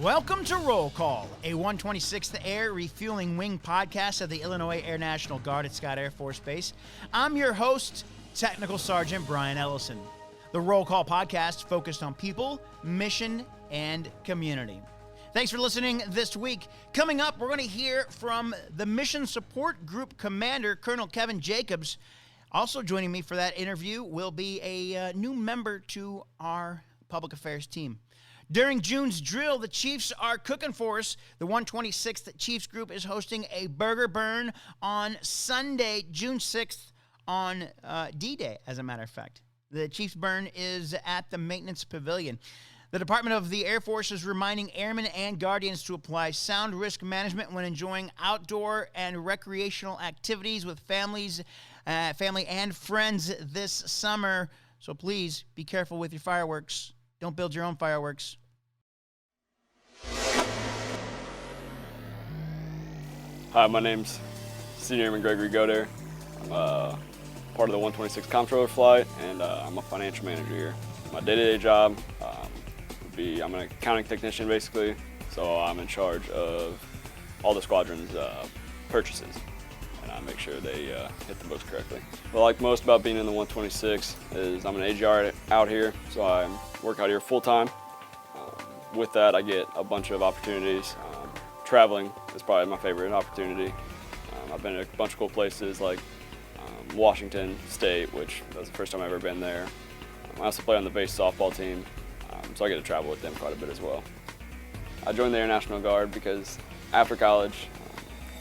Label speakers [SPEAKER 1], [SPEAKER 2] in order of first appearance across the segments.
[SPEAKER 1] Welcome to Roll Call, a 126th Air Refueling Wing podcast of the Illinois Air National Guard at Scott Air Force Base. I'm your host, Technical Sergeant Brian Ellison. The Roll Call podcast focused on people, mission, and community. Thanks for listening this week. Coming up, we're going to hear from the Mission Support Group Commander, Colonel Kevin Jacobs. Also joining me for that interview will be a new member to our public affairs team. During June's drill, the Chiefs are cooking for us. The 126th Chiefs Group is hosting a burger burn on Sunday, June 6th on D-Day, as a matter of fact. The Chiefs burn is at the Maintenance Pavilion. The Department of the Air Force is reminding airmen and guardians to apply sound risk management when enjoying outdoor and recreational activities with family and friends this summer. So please be careful with your fireworks. Don't build your own fireworks.
[SPEAKER 2] Hi, my name's Senior Airman Gregory Goder. I'm part of the 126 Comptroller flight, and I'm a financial manager here. My day-to-day job would be, I'm an accounting technician basically, so I'm in charge of all the squadron's purchases, and I make sure they hit the books correctly. What I like most about being in the 126 is I'm an AGR out here, so I work out here full-time. With that, I get a bunch of opportunities. Traveling is probably my favorite opportunity. I've been to a bunch of cool places like Washington State, which was the first time I've ever been there. I also play on the base softball team, so I get to travel with them quite a bit as well. I joined the Air National Guard because after college,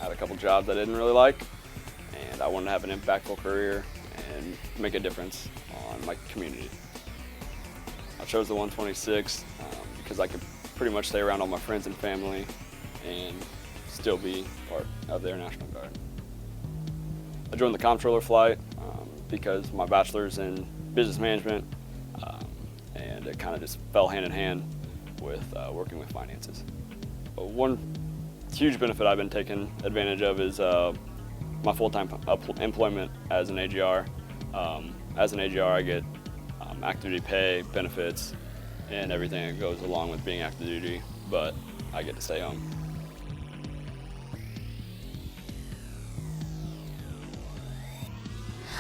[SPEAKER 2] I had a couple jobs I didn't really like, and I wanted to have an impactful career and make a difference on my community. I chose the 126 because I could pretty much stay around all my friends and family and still be part of the Air National Guard. I joined the Comptroller flight because my bachelor's in business management, and it kind of just fell hand in hand with working with finances. One huge benefit I've been taking advantage of is my full-time employment as an AGR. As an AGR, I get active duty pay, benefits, and everything that goes along with being active duty, but I get to stay home.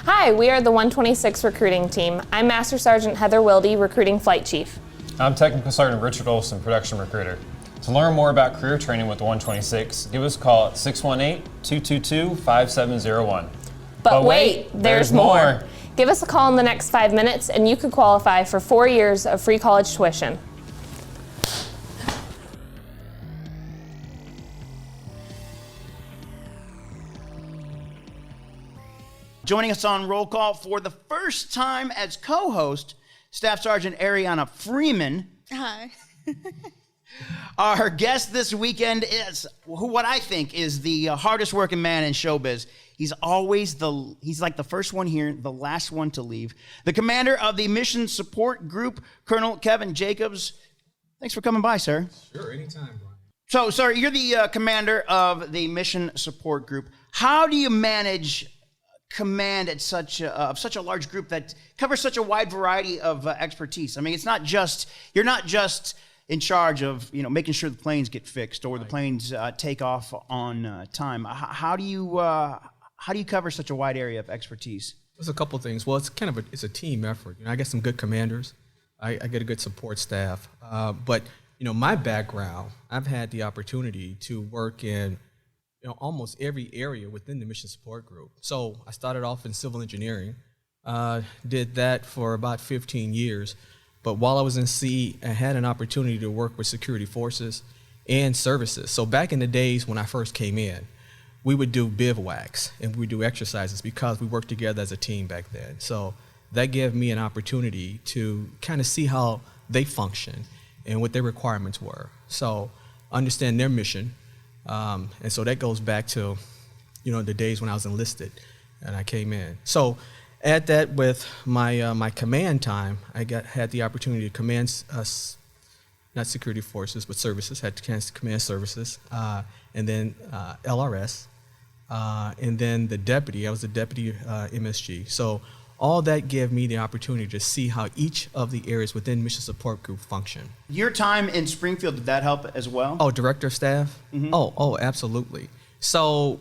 [SPEAKER 3] Hi, we are the 126 recruiting team. I'm Master Sergeant Heather Wilde, recruiting flight chief.
[SPEAKER 4] I'm Technical Sergeant Richard Olson, production recruiter. To learn more about career training with the 126, give us a call at 618-222-5701.
[SPEAKER 3] But wait, there's more. Give us a call in the next 5 minutes and you could qualify for 4 years of free college tuition.
[SPEAKER 1] Joining us on Roll Call for the first time as co-host, Staff Sergeant Ariana Freeman.
[SPEAKER 5] Hi.
[SPEAKER 1] Our guest this weekend is what I think is the hardest working man in showbiz. He's like the first one here, the last one to leave. The commander of the Mission Support Group, Colonel Kevin Jacobs. Thanks for coming by, sir.
[SPEAKER 6] Sure, anytime, Brian.
[SPEAKER 1] So, sir, you're the commander of the Mission Support Group. How do you manage command at such a large group that covers such a wide variety of expertise? I mean, you're not just in charge of making sure the planes get fixed or the planes take off on time. How do you cover such a wide area of expertise?
[SPEAKER 6] There's a couple things. Well, it's a team effort. I get some good commanders. I get a good support staff. But my background, I've had the opportunity to work in almost every area within the Mission Support Group. So I started off in civil engineering, did that for about 15 years. But while I was in C, I had an opportunity to work with security forces and services. So back in the days when I first came in, we would do bivouacs and we would do exercises because we worked together as a team back then. So that gave me an opportunity to kind of see how they function and what their requirements were. So understand their mission. And so that goes back to, the days when I was enlisted and I came in. So add that with my my command time, I had the opportunity to command not security forces, but services, had a chance to command services, and then LRS, and then the deputy, I was the deputy MSG. So all that gave me the opportunity to see how each of the areas within Mission Support Group function.
[SPEAKER 1] Your time in Springfield, did that help as well?
[SPEAKER 6] Oh, director of staff?
[SPEAKER 1] Mm-hmm.
[SPEAKER 6] Oh, absolutely. So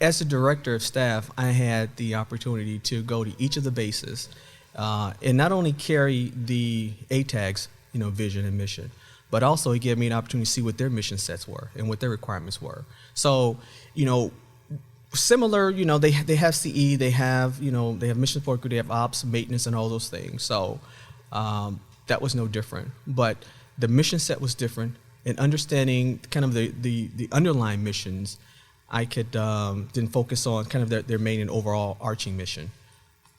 [SPEAKER 6] as a director of staff, I had the opportunity to go to each of the bases and not only carry the ATAG's vision and mission, but also it gave me an opportunity to see what their mission sets were and what their requirements were. So, similar, they have CE, they have mission support group, they have ops, maintenance, and all those things. So that was no different. But the mission set was different, and understanding kind of the underlying missions, I could then focus on kind of their main and overall arching mission.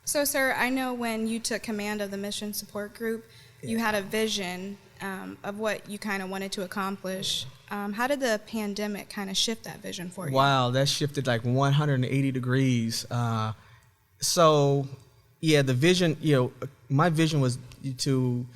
[SPEAKER 5] So, sir, I know when you took command of the mission support group, you had a vision of what you kind of wanted to accomplish. How did the pandemic kind of shift that vision for you?
[SPEAKER 6] Wow, that shifted like 180 degrees. So, yeah, the vision, my vision was to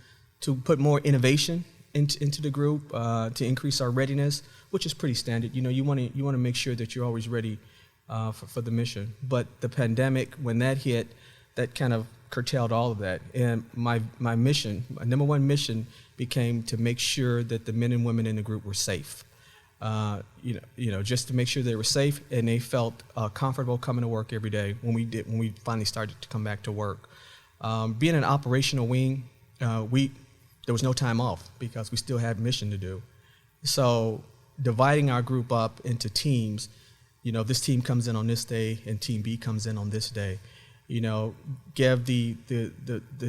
[SPEAKER 6] put more innovation into the group, to increase our readiness, which is pretty standard. You want to make sure that you're always ready for the mission. But the pandemic, when that hit, that kind of curtailed all of that. And my mission, my number one mission, became to make sure that the men and women in the group were safe. Just to make sure they were safe and they felt comfortable coming to work every day when we finally started to come back to work. Being an operational wing, there was no time off because we still had mission to do. So dividing our group up into teams, this team comes in on this day and team B comes in on this day. Give the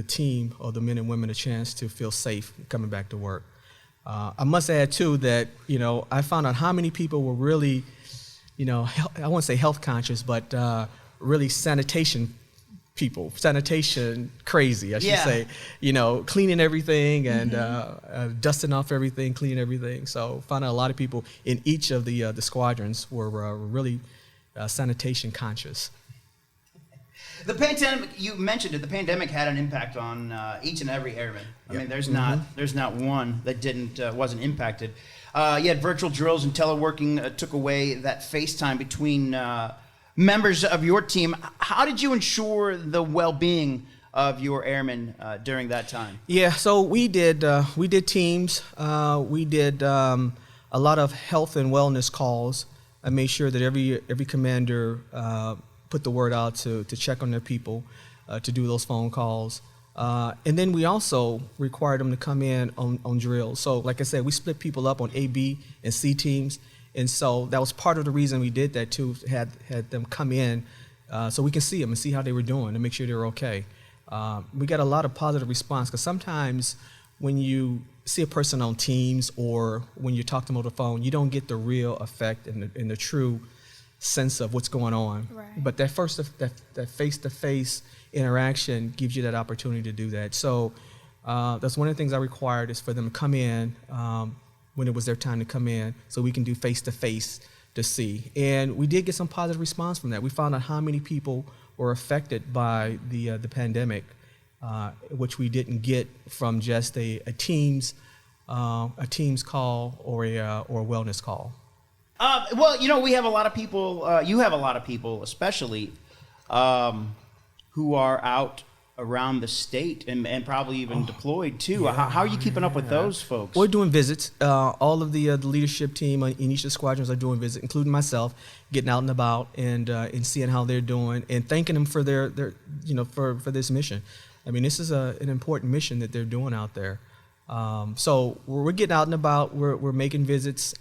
[SPEAKER 6] team or the men and women a chance to feel safe coming back to work. I must add too that I found out how many people were really, I won't say health conscious, but really sanitation crazy, I should say. Cleaning everything and dusting off everything, cleaning everything. So found out a lot of people in each of the squadrons were really sanitation conscious.
[SPEAKER 1] The pandemic, you mentioned it, the pandemic had an impact on each and every airman. I mean, there's not one that wasn't impacted. You had virtual drills and teleworking took away that face time between members of your team. How did you ensure the well-being of your airmen during that time? Yeah, so we did teams. We did a lot of health and wellness calls. I made sure that every commander put the word out to check on their people, to do those phone calls. And then we also required them to come in on drills. So like I said, we split people up on A, B, and C teams. And so that was part of the reason we did that too, had them come in so we can see them and see how they were doing and make sure they were okay. We got a lot of positive response because sometimes when you see a person on Teams or when you talk to them on the phone, you don't get the real effect and the true sense of what's going on.
[SPEAKER 5] Right.
[SPEAKER 6] But that face-to-face interaction gives you that opportunity to do that. So that's one of the things I required is for them to come in when it was their time to come in so we can do face-to-face to see. And we did get some positive response from that. We found out how many people were affected by the pandemic, which we didn't get from just a Teams call or a wellness call.
[SPEAKER 1] Well, we have a lot of people, you have a lot of people especially, who are out around the state and probably even deployed too. Yeah, how are you keeping up with those folks?
[SPEAKER 6] We're doing visits. All of the leadership team in each of the squadrons are doing visits, including myself, getting out and about and seeing how they're doing and thanking them for their for this mission. I mean, this is an important mission that they're doing out there. So we're getting out and about. We're making visits.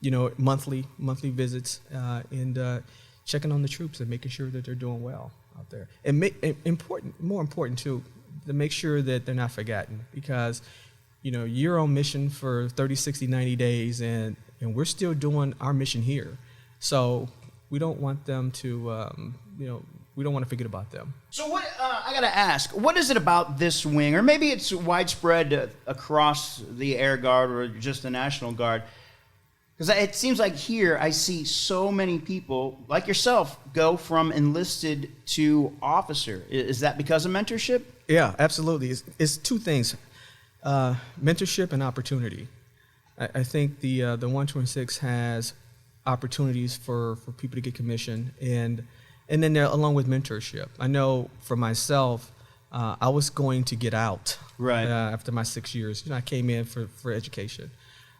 [SPEAKER 6] Monthly visits and checking on the troops and making sure that they're doing well out there. And more important too, to make sure that they're not forgotten because, you're on mission for 30, 60, 90 days and we're still doing our mission here. So we don't want them to, we don't want to forget about them.
[SPEAKER 1] So what, I got to ask, what is it about this wing, or maybe it's widespread across the Air Guard or just the National Guard? Because it seems like here I see so many people like yourself go from enlisted to officer. Is that because of mentorship?
[SPEAKER 6] Yeah, absolutely. It's two things, mentorship and opportunity. I think the 126 has opportunities for people to get commissioned, and And then along with mentorship, I know for myself, I was going to get out
[SPEAKER 1] Right.
[SPEAKER 6] After my 6 years. I came in for education.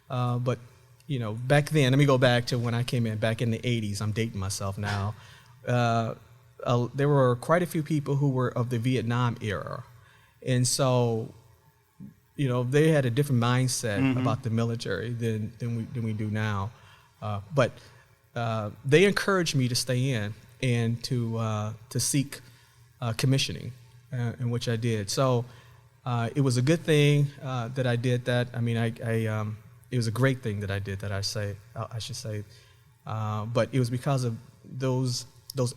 [SPEAKER 6] But, back then, let me go back to when I came in, back in the 80s. I'm dating myself now. There were quite a few people who were of the Vietnam era. And so, they had a different mindset about the military than we do now. But they encouraged me to stay in and to seek commissioning, in which I did. So it was a good thing that I did that. I mean, it was a great thing that I did that. I should say, but it was because of those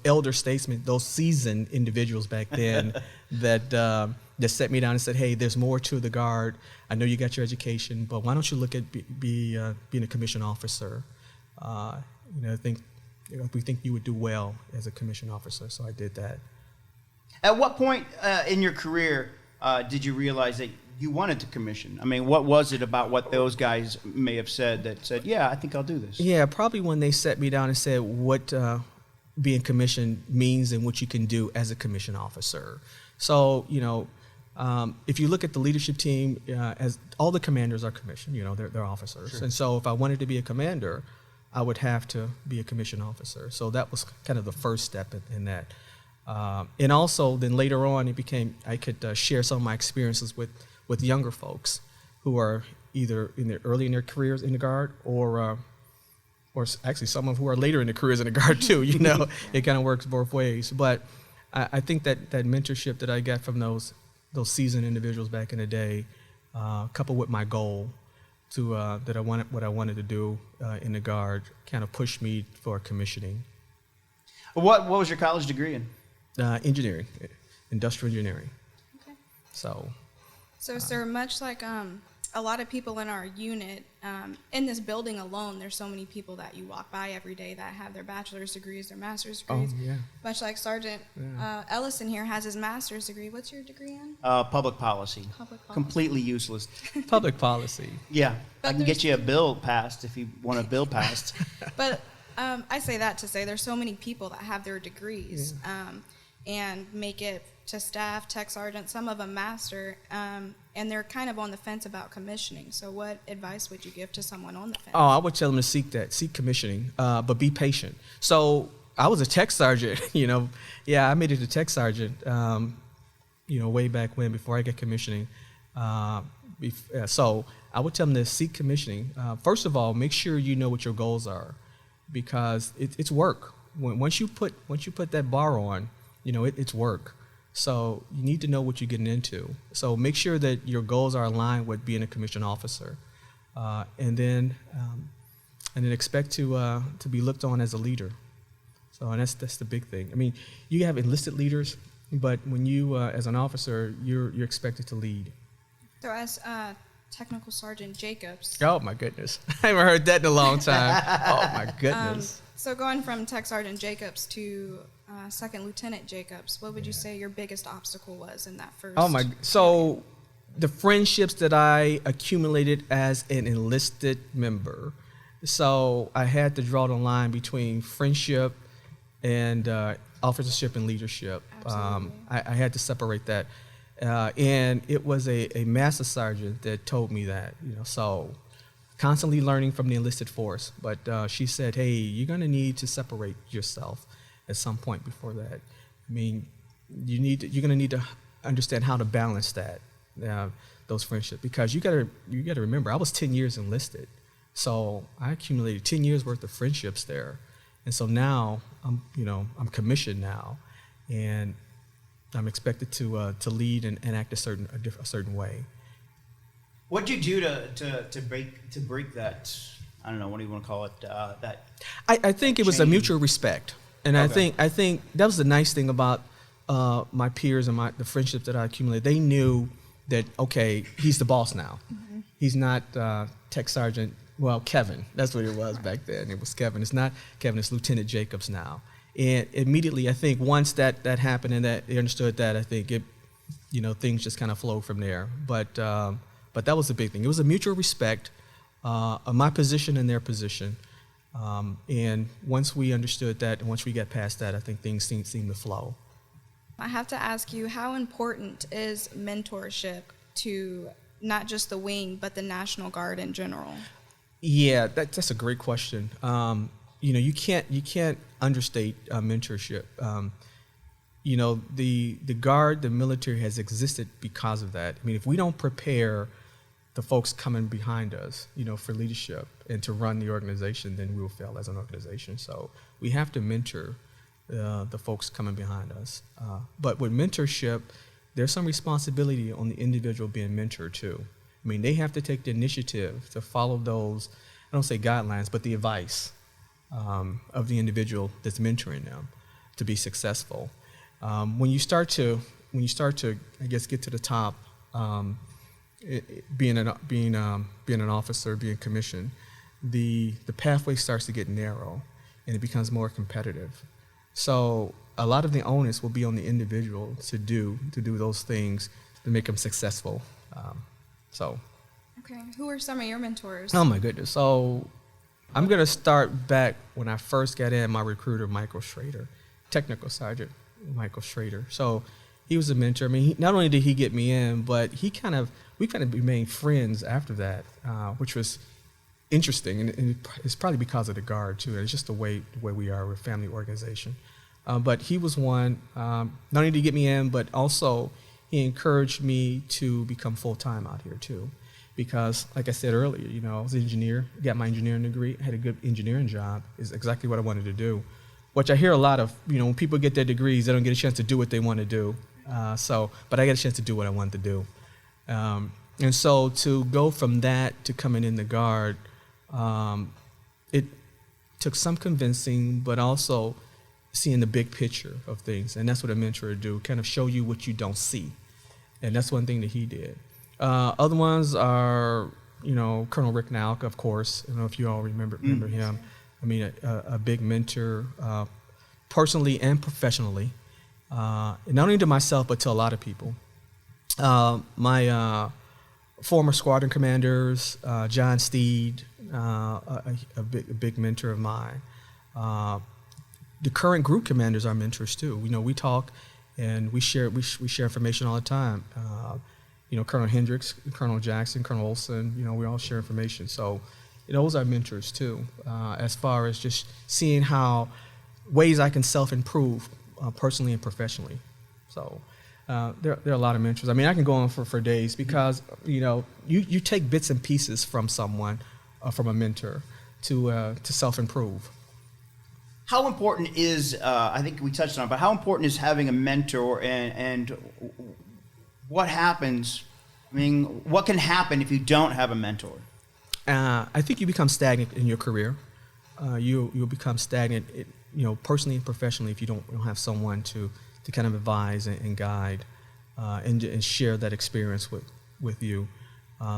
[SPEAKER 6] elder statesmen, those seasoned individuals back then that set me down and said, "Hey, there's more to the Guard. I know you got your education, but why don't you look at being a commissioned officer? We think you would do well as a commissioned officer." So I did that.
[SPEAKER 1] At what point in your career did you realize that you wanted to commission? I mean, what was it about what those guys may have said that said, "Yeah, I think I'll do this"?
[SPEAKER 6] Yeah, probably when they set me down and said what being commissioned means and what you can do as a commissioned officer. So, if you look at the leadership team, as all the commanders are commissioned, they're officers. Sure. And so if I wanted to be a commander, I would have to be a commissioned officer. So that was kind of the first step in that. And also then later on, I could share some of my experiences with younger folks who are either early in their careers in the Guard or actually some of who are later in their careers in the Guard too. It kind of works both ways. But I think that mentorship that I got from those seasoned individuals back in the day, coupled with my goal what I wanted to do in the Guard, kind of pushed me for commissioning.
[SPEAKER 1] What was your college degree in?
[SPEAKER 6] Engineering, industrial engineering.
[SPEAKER 5] Okay.
[SPEAKER 6] So,
[SPEAKER 5] sir, much like a lot of people in our unit, in this building alone, there's so many people that you walk by every day that have their bachelor's degrees, their master's degrees.
[SPEAKER 6] Oh, yeah.
[SPEAKER 5] Much like Sergeant Ellison here has his master's degree. What's your degree in?
[SPEAKER 1] Public policy.
[SPEAKER 5] Public policy.
[SPEAKER 1] Completely useless.
[SPEAKER 6] public policy.
[SPEAKER 1] Yeah,
[SPEAKER 5] But
[SPEAKER 1] I can get you a bill passed if you want a bill passed.
[SPEAKER 5] But I say that to say there's so many people that have their degrees and make it to staff, tech sergeant, some of them master, and they're kind of on the fence about commissioning. So what advice would you give to someone on the fence?
[SPEAKER 6] Oh, I would tell them to seek commissioning, but be patient. So I was a tech sergeant, I made it to tech sergeant, way back when, before I got commissioning. So I would tell them to seek commissioning. First of all, make sure you know what your goals are, because it's work. Once you put that bar on, it's work. So you need to know what you're getting into. So make sure that your goals are aligned with being a commissioned officer, and then expect to be looked on as a leader. So and that's the big thing. I mean, you have enlisted leaders, but when you as an officer, you're expected to lead.
[SPEAKER 5] So as Technical Sergeant Jacobs.
[SPEAKER 6] Oh my goodness, I haven't heard that in a long time. Oh my goodness.
[SPEAKER 5] So going from Tech Sergeant Jacobs to Second Lieutenant Jacobs, what would you say your biggest obstacle was in that first?
[SPEAKER 6] So the friendships that I accumulated as an enlisted member. So I had to draw the line between friendship and officership and leadership. I had to separate that. And it was a master sergeant that told me that, so constantly learning from the enlisted force. But she said, hey, you're going to need to separate yourself at some point before that. I mean, you're going to need to understand how to balance that, those friendships, because you got to remember, I was 10 years enlisted, so I accumulated 10 years worth of friendships there, and so now I'm commissioned now, and I'm expected to lead and act a certain way.
[SPEAKER 1] What'd you do to break that? I don't know. What do you want to call it? That
[SPEAKER 6] I think it was a mutual respect, and
[SPEAKER 1] Okay.
[SPEAKER 6] I think that was the nice thing about my peers and the friendships that I accumulated. They knew that he's the boss now. Mm-hmm. He's not Tech Sergeant. Well, Kevin. That's what it was back then. It was Kevin. It's not Kevin. It's Lieutenant Jacobs now. And immediately, I think once that happened and that they understood that, I think it, things just kind of flowed from there. But that was the big thing. It was a mutual respect of my position and their position, And once we understood that, and once we got past that, I think things seem to flow.
[SPEAKER 5] I have to ask you, how important is mentorship to not just the wing, but the National Guard in general?
[SPEAKER 6] Yeah, that's a great question. You can't understate mentorship. The Guard, the military has existed because of that. I mean, if we don't prepare the folks coming behind us, for leadership and to run the organization, then we will fail as an organization. So we have to mentor the folks coming behind us. But with mentorship, there's some responsibility on the individual being mentored too. I mean, they have to take the initiative to follow those, I don't say guidelines, but the advice of the individual that's mentoring them to be successful. When you start to, I guess, get to the top, being an officer, being commissioned, the pathway starts to get narrow, and it becomes more competitive. So a lot of the onus will be on the individual to do those things to make them successful.
[SPEAKER 5] Okay, who are some of your mentors?
[SPEAKER 6] Oh my goodness. So I'm gonna start back when I first got in. My recruiter, Michael Schrader, Technical Sergeant Michael Schrader. So he was a mentor. I mean, not only did he get me in, but we kind of remained friends after that, which was interesting, and it's probably because of the Guard too. It's just the way we are. We're a family organization. But he was one, not only did he get me in, but also he encouraged me to become full-time out here too. Because, like I said earlier, I was an engineer, got my engineering degree, had a good engineering job, is exactly what I wanted to do. Which I hear a lot of, when people get their degrees, they don't get a chance to do what they want to do. But I got a chance to do what I wanted to do. And so to go from that to coming in the Guard, it took some convincing, but also seeing the big picture of things. And that's what a mentor would do, kind of show you what you don't see. And that's one thing that he did. Other ones are, Colonel Rick Nalk, of course. I don't know if you all remember him. I mean, a big mentor, personally and professionally, not only to myself, but to a lot of people. My former squadron commanders, John Steed, a big mentor of mine. The current group commanders are mentors too. We talk and we share information all the time. Colonel Hendricks, Colonel Jackson, Colonel Olson, we all share information. So, those are mentors too, as far as just seeing how ways I can self-improve personally and professionally. So there are a lot of mentors. I mean, I can go on for days because, you take bits and pieces from someone, from a mentor to self-improve.
[SPEAKER 1] How important is, I think we touched on it, but how important is having a mentor and what happens, what can happen if you don't have a mentor?
[SPEAKER 6] I think you become stagnant in your career. You'll become stagnant, personally and professionally, if you don't have someone to kind of advise and guide and share that experience with you.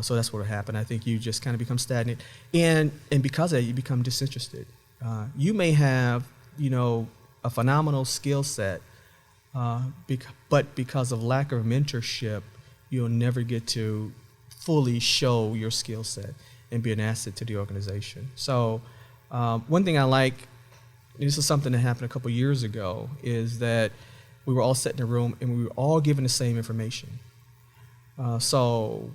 [SPEAKER 6] So that's what will happen. I think you just kind of become stagnant, and because of that, you become disinterested. You may have, a phenomenal skill set, but because of lack of mentorship, you'll never get to fully show your skill set and be an asset to the organization. So one thing I like, and this is something that happened a couple years ago, is that we were all sat in a room and we were all given the same information. So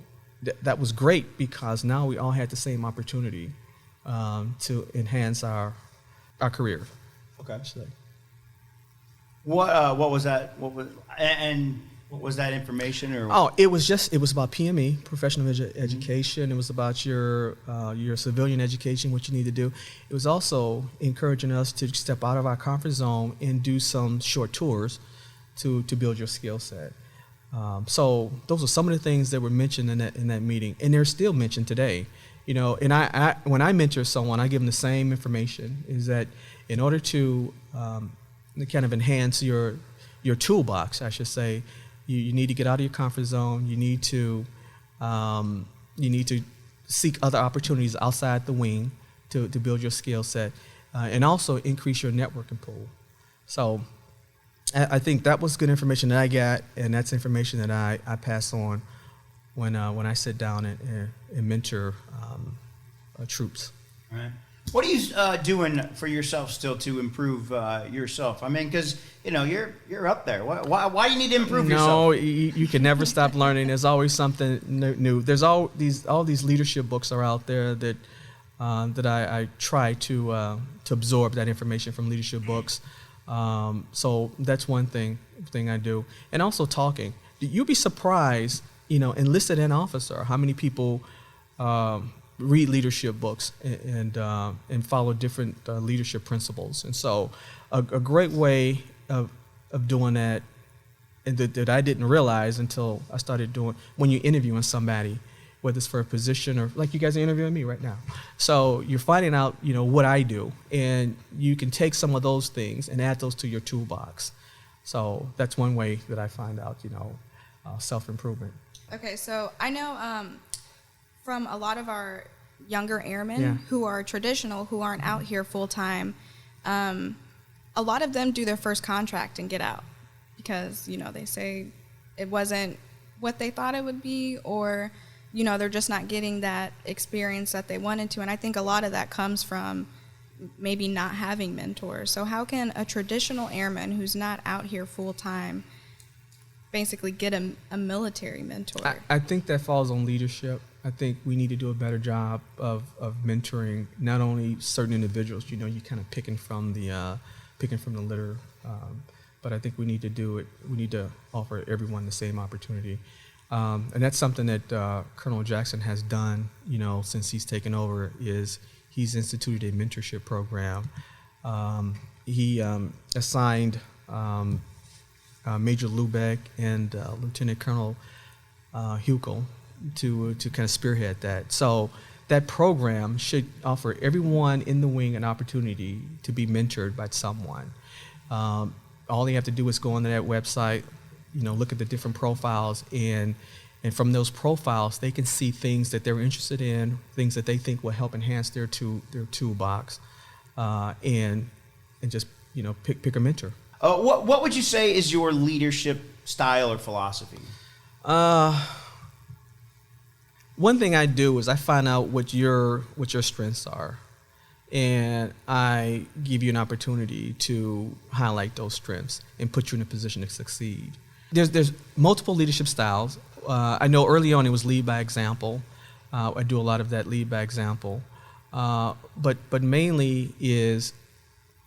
[SPEAKER 6] that was great because now we all had the same opportunity to enhance our career.
[SPEAKER 1] Okay. What was that? What was that information? Or
[SPEAKER 6] it was about PME, professional education. It was about your civilian education, what you need to do. It was also encouraging us to step out of our comfort zone and do some short tours to build your skill set. So those are some of the things that were mentioned in that meeting, and they're still mentioned today. And I when I mentor someone, I give them the same information. Is that in order to kind of enhance your toolbox, I should say, you need to get out of your comfort zone. You need to seek other opportunities outside the wing to build your skill set, and also increase your networking pool. So I think that was good information that I got, and that's information that I pass on when I sit down and mentor troops.
[SPEAKER 1] All right. What are you doing for yourself still to improve yourself? I mean, because you're up there. Why do you need to improve yourself?
[SPEAKER 6] No, you can never stop learning. There's always something new. There's all these leadership books are out there that I try to absorb that information from leadership books. So that's one thing I do, and also talking. You'll be surprised, enlisted and officer, how many people read leadership books and follow different leadership principles. And so a great way of doing that, and that I didn't realize until I started doing, when you're interviewing somebody, whether it's for a position or like you guys are interviewing me right now. So you're finding out, what I do, and you can take some of those things and add those to your toolbox. So that's one way that I find out, self-improvement.
[SPEAKER 5] Okay, so I know from a lot of our younger airmen who are traditional, who aren't out here full time, a lot of them do their first contract and get out because, they say it wasn't what they thought it would be, or, they're just not getting that experience that they wanted to. And I think a lot of that comes from maybe not having mentors. So how can a traditional airman who's not out here full time basically get a military mentor?
[SPEAKER 6] I think that falls on leadership. I think we need to do a better job of mentoring not only certain individuals. You kind of picking from the litter, but I think we need to do it. We need to offer everyone the same opportunity, and that's something that Colonel Jackson has done. Since he's taken over, is he's instituted a mentorship program. He assigned Major Lubeck and Lieutenant Colonel Huckel to kind of spearhead that. So that program should offer everyone in the wing an opportunity to be mentored by someone. All they have to do is go onto that website, look at the different profiles, and from those profiles they can see things that they're interested in, things that they think will help enhance their toolbox, and just pick a mentor.
[SPEAKER 1] What would you say is your leadership style or philosophy?
[SPEAKER 6] One thing I do is I find out what your strengths are, and I give you an opportunity to highlight those strengths and put you in a position to succeed. There's multiple leadership styles. I know early on it was lead by example. I do a lot of that lead by example, but mainly is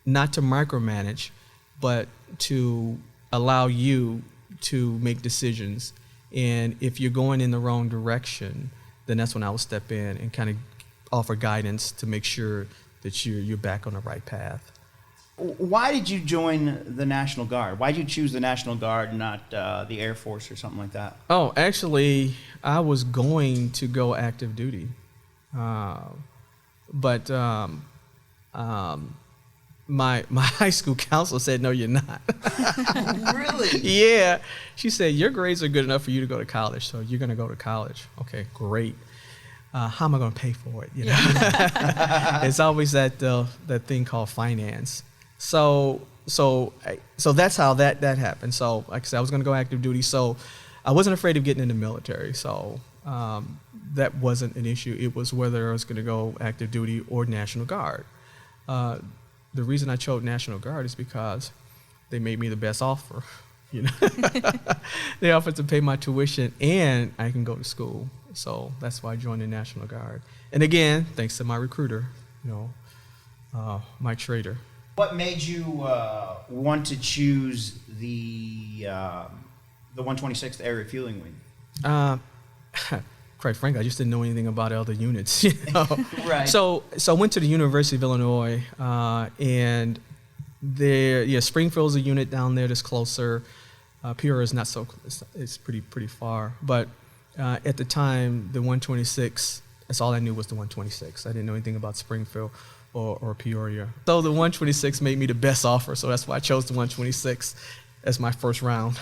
[SPEAKER 6] not to micromanage, but to allow you to make decisions. And if you're going in the wrong direction, then that's when I will step in and kind of offer guidance to make sure that you're back on the right path.
[SPEAKER 1] Why did you join the National Guard? Why did you choose the National Guard, not the Air Force or something like that?
[SPEAKER 6] Oh, actually, I was going to go active duty, but my high school counselor said, "No, you're not."
[SPEAKER 1] Really?
[SPEAKER 6] Yeah. She said, "Your grades are good enough for you to go to college, so you're going to go to college." Okay, great. How am I going to pay for it? It's always that thing called finance. So that's how that happened. So like I said, I was going to go active duty. So I wasn't afraid of getting in the military. So that wasn't an issue. It was whether I was going to go active duty or National Guard. The reason I chose National Guard is because they made me the best offer. They offered to pay my tuition and I can go to school. So that's why I joined the National Guard. And again, thanks to my recruiter, Mike Schrader.
[SPEAKER 1] What made you want to choose the 126th Air Refueling Wing?
[SPEAKER 6] Quite frankly, I just didn't know anything about other units.
[SPEAKER 1] Right.
[SPEAKER 6] So I went to the University of Illinois, and there, Springfield's a unit down there that's closer. Peoria is not so. It's pretty far. But at the time, the 126. That's all I knew was the 126. I didn't know anything about Springfield or Peoria. So the 126 made me the best offer. So that's why I chose the 126 as my first round.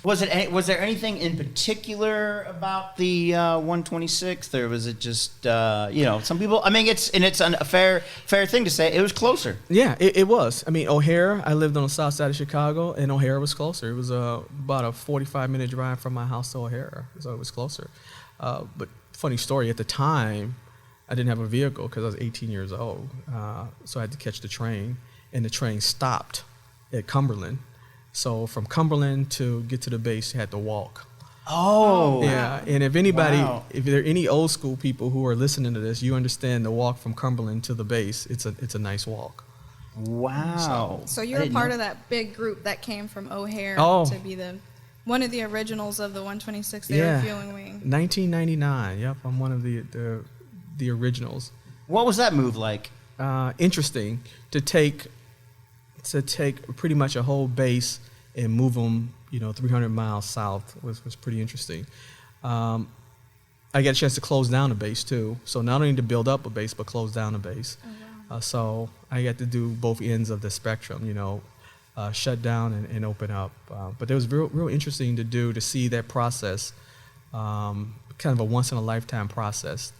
[SPEAKER 1] Was there anything in particular about the 126th, or was it just some people? I mean, it's a fair thing to say it was closer.
[SPEAKER 6] Yeah, it was. I mean, O'Hare. I lived on the south side of Chicago, and O'Hare was closer. It was about a 45-minute drive from my house to O'Hare, so it was closer. But funny story, at the time, I didn't have a vehicle because I was 18 years old. So I had to catch the train, and the train stopped at Cumberland. So from Cumberland to get to the base, you had to walk.
[SPEAKER 1] Oh.
[SPEAKER 6] Yeah, and if anybody,
[SPEAKER 1] Wow.
[SPEAKER 6] if there are any old school people who are listening to this, you understand the walk from Cumberland to the base. It's a nice walk.
[SPEAKER 1] Wow.
[SPEAKER 5] So you're a part of that big group that came from O'Hare
[SPEAKER 6] Oh.
[SPEAKER 5] to be one of the originals of the 126th Air
[SPEAKER 6] Yeah.
[SPEAKER 5] Refueling Wing.
[SPEAKER 6] 1999. Yep, I'm one of the originals.
[SPEAKER 1] What was that move like?
[SPEAKER 6] Interesting to take pretty much a whole base and move them, 300 miles south was pretty interesting. I got a chance to close down a base too. So not only to build up a base, but close down a base.
[SPEAKER 5] Oh, wow.
[SPEAKER 6] So I got to do both ends of the spectrum, shut down and open up. But it was real interesting to see that process, kind of a once in a lifetime process,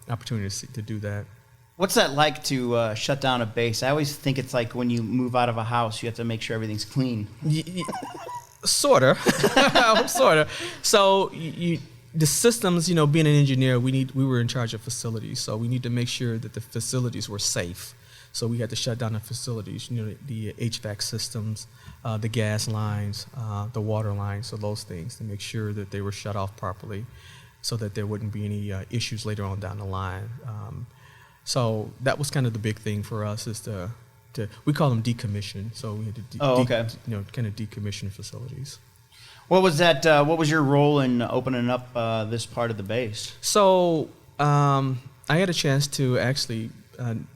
[SPEAKER 6] opportunity to do that.
[SPEAKER 1] What's that like to shut down a base? I always think it's like when you move out of a house, you have to make sure everything's clean.
[SPEAKER 6] Sort of. So the systems, being an engineer, we were in charge of facilities, so we need to make sure that the facilities were safe. So we had to shut down the facilities, the HVAC systems, the gas lines, the water lines, so those things, to make sure that they were shut off properly so that there wouldn't be any issues later on down the line. So that was kind of the big thing for us, is to we call them decommission. So we had to kind of decommission facilities.
[SPEAKER 1] What was that? What was your role in opening up this part of the base?
[SPEAKER 6] So I had a chance to actually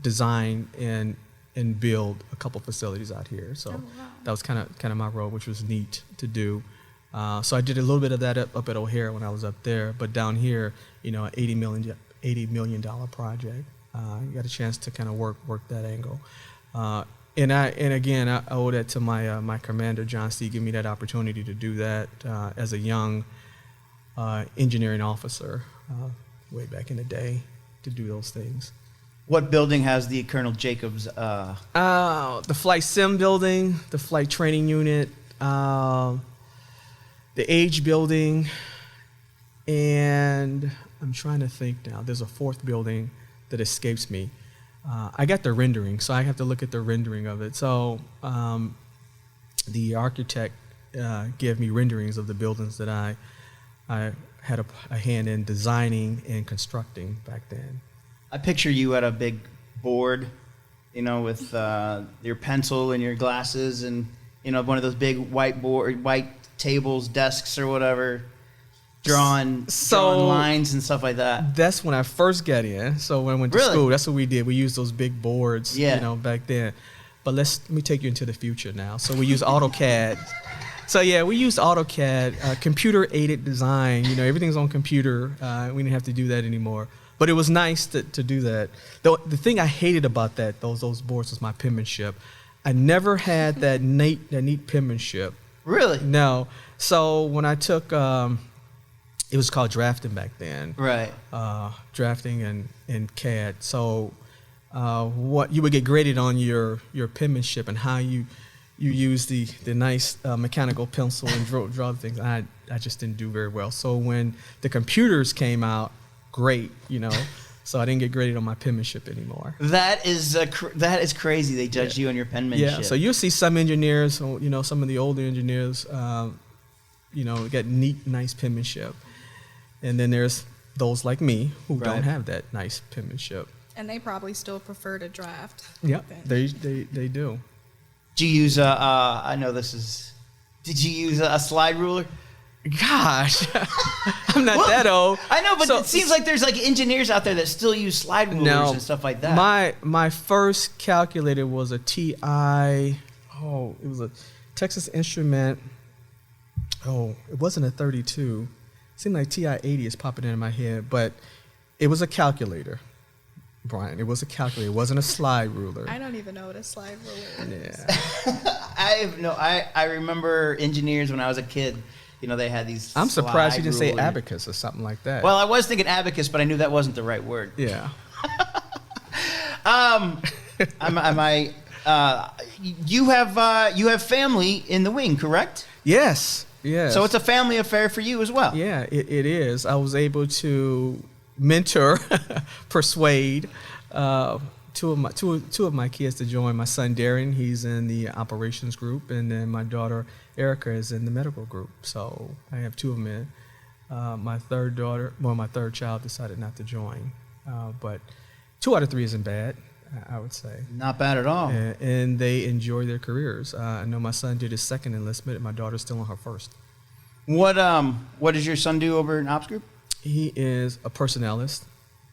[SPEAKER 6] design and build a couple facilities out here. So that was kind of my role, which was neat to do. So I did a little bit of that up at O'Hare when I was up there, but down here, an $80 million project. You got a chance to kind of work that angle. And again, I owe that to my commander, John C., giving me that opportunity to do that as a young engineering officer way back in the day, to do those things.
[SPEAKER 1] What building has the Colonel Jacobs?
[SPEAKER 6] The flight sim building, the flight training unit, the age building, and I'm trying to think now. There's a fourth building that escapes me. I got the rendering, so I have to look at the rendering of it. So the architect gave me renderings of the buildings that I had a hand in designing and constructing back then.
[SPEAKER 1] I picture you at a big board, with your pencil and your glasses, and one of those big white tables, desks, or whatever. Drawing lines and stuff like that.
[SPEAKER 6] That's when I first got in. So when I went to school, that's what we did. We used those big boards, back then. But let me take you into the future now. So we use AutoCAD. So yeah, we used AutoCAD, computer-aided design. Everything's on computer. We didn't have to do that anymore. But it was nice to do that. The thing I hated about those boards was my penmanship. I never had that neat penmanship.
[SPEAKER 1] Really?
[SPEAKER 6] No. So when I took it was called drafting back then.
[SPEAKER 1] Right.
[SPEAKER 6] Drafting and CAD. So what you would get graded on your penmanship and how you use the nice mechanical pencil and draw things. I just didn't do very well. So when the computers came out, great, so I didn't get graded on my penmanship anymore.
[SPEAKER 1] That is crazy. They judge you on your penmanship.
[SPEAKER 6] Yeah. So you'll see some engineers, some of the older engineers, got neat, nice penmanship. And then there's those like me who don't have that nice penmanship.
[SPEAKER 5] And they probably still prefer to draft.
[SPEAKER 6] Yeah, they do.
[SPEAKER 1] Did you use did you use a slide ruler?
[SPEAKER 6] Gosh, I'm not that old.
[SPEAKER 1] I know, but it seems like there's engineers out there that still use slide rulers and stuff like that.
[SPEAKER 6] My first calculator was a TI. It was a Texas Instrument. It wasn't a 32. It seemed like TI-80 is popping into my head, but it was a calculator, Brian. It was a calculator. It wasn't a slide ruler.
[SPEAKER 5] I don't even know what a slide ruler is.
[SPEAKER 6] Yeah.
[SPEAKER 1] I remember engineers when I was a kid. They had these.
[SPEAKER 6] I'm surprised you didn't say
[SPEAKER 1] rulers.
[SPEAKER 6] abacus or something like that.
[SPEAKER 1] Well, I was thinking abacus, but I knew that wasn't the right word.
[SPEAKER 6] Yeah.
[SPEAKER 1] You have family in the wing, correct?
[SPEAKER 6] Yes. Yes.
[SPEAKER 1] So it's a family affair for you as well.
[SPEAKER 6] Yeah, it is. I was able to mentor, persuade two of my kids to join. My son Darren, he's in the operations group, and then my daughter Erica is in the medical group. So I have two of them in. My third child decided not to join, but 2 out of 3 isn't bad, I would say.
[SPEAKER 1] Not bad at all.
[SPEAKER 6] And they enjoy their careers. I know my son did his second enlistment, and my daughter's still on her first.
[SPEAKER 1] What does your son do over in Ops Group?
[SPEAKER 6] He is a personnelist,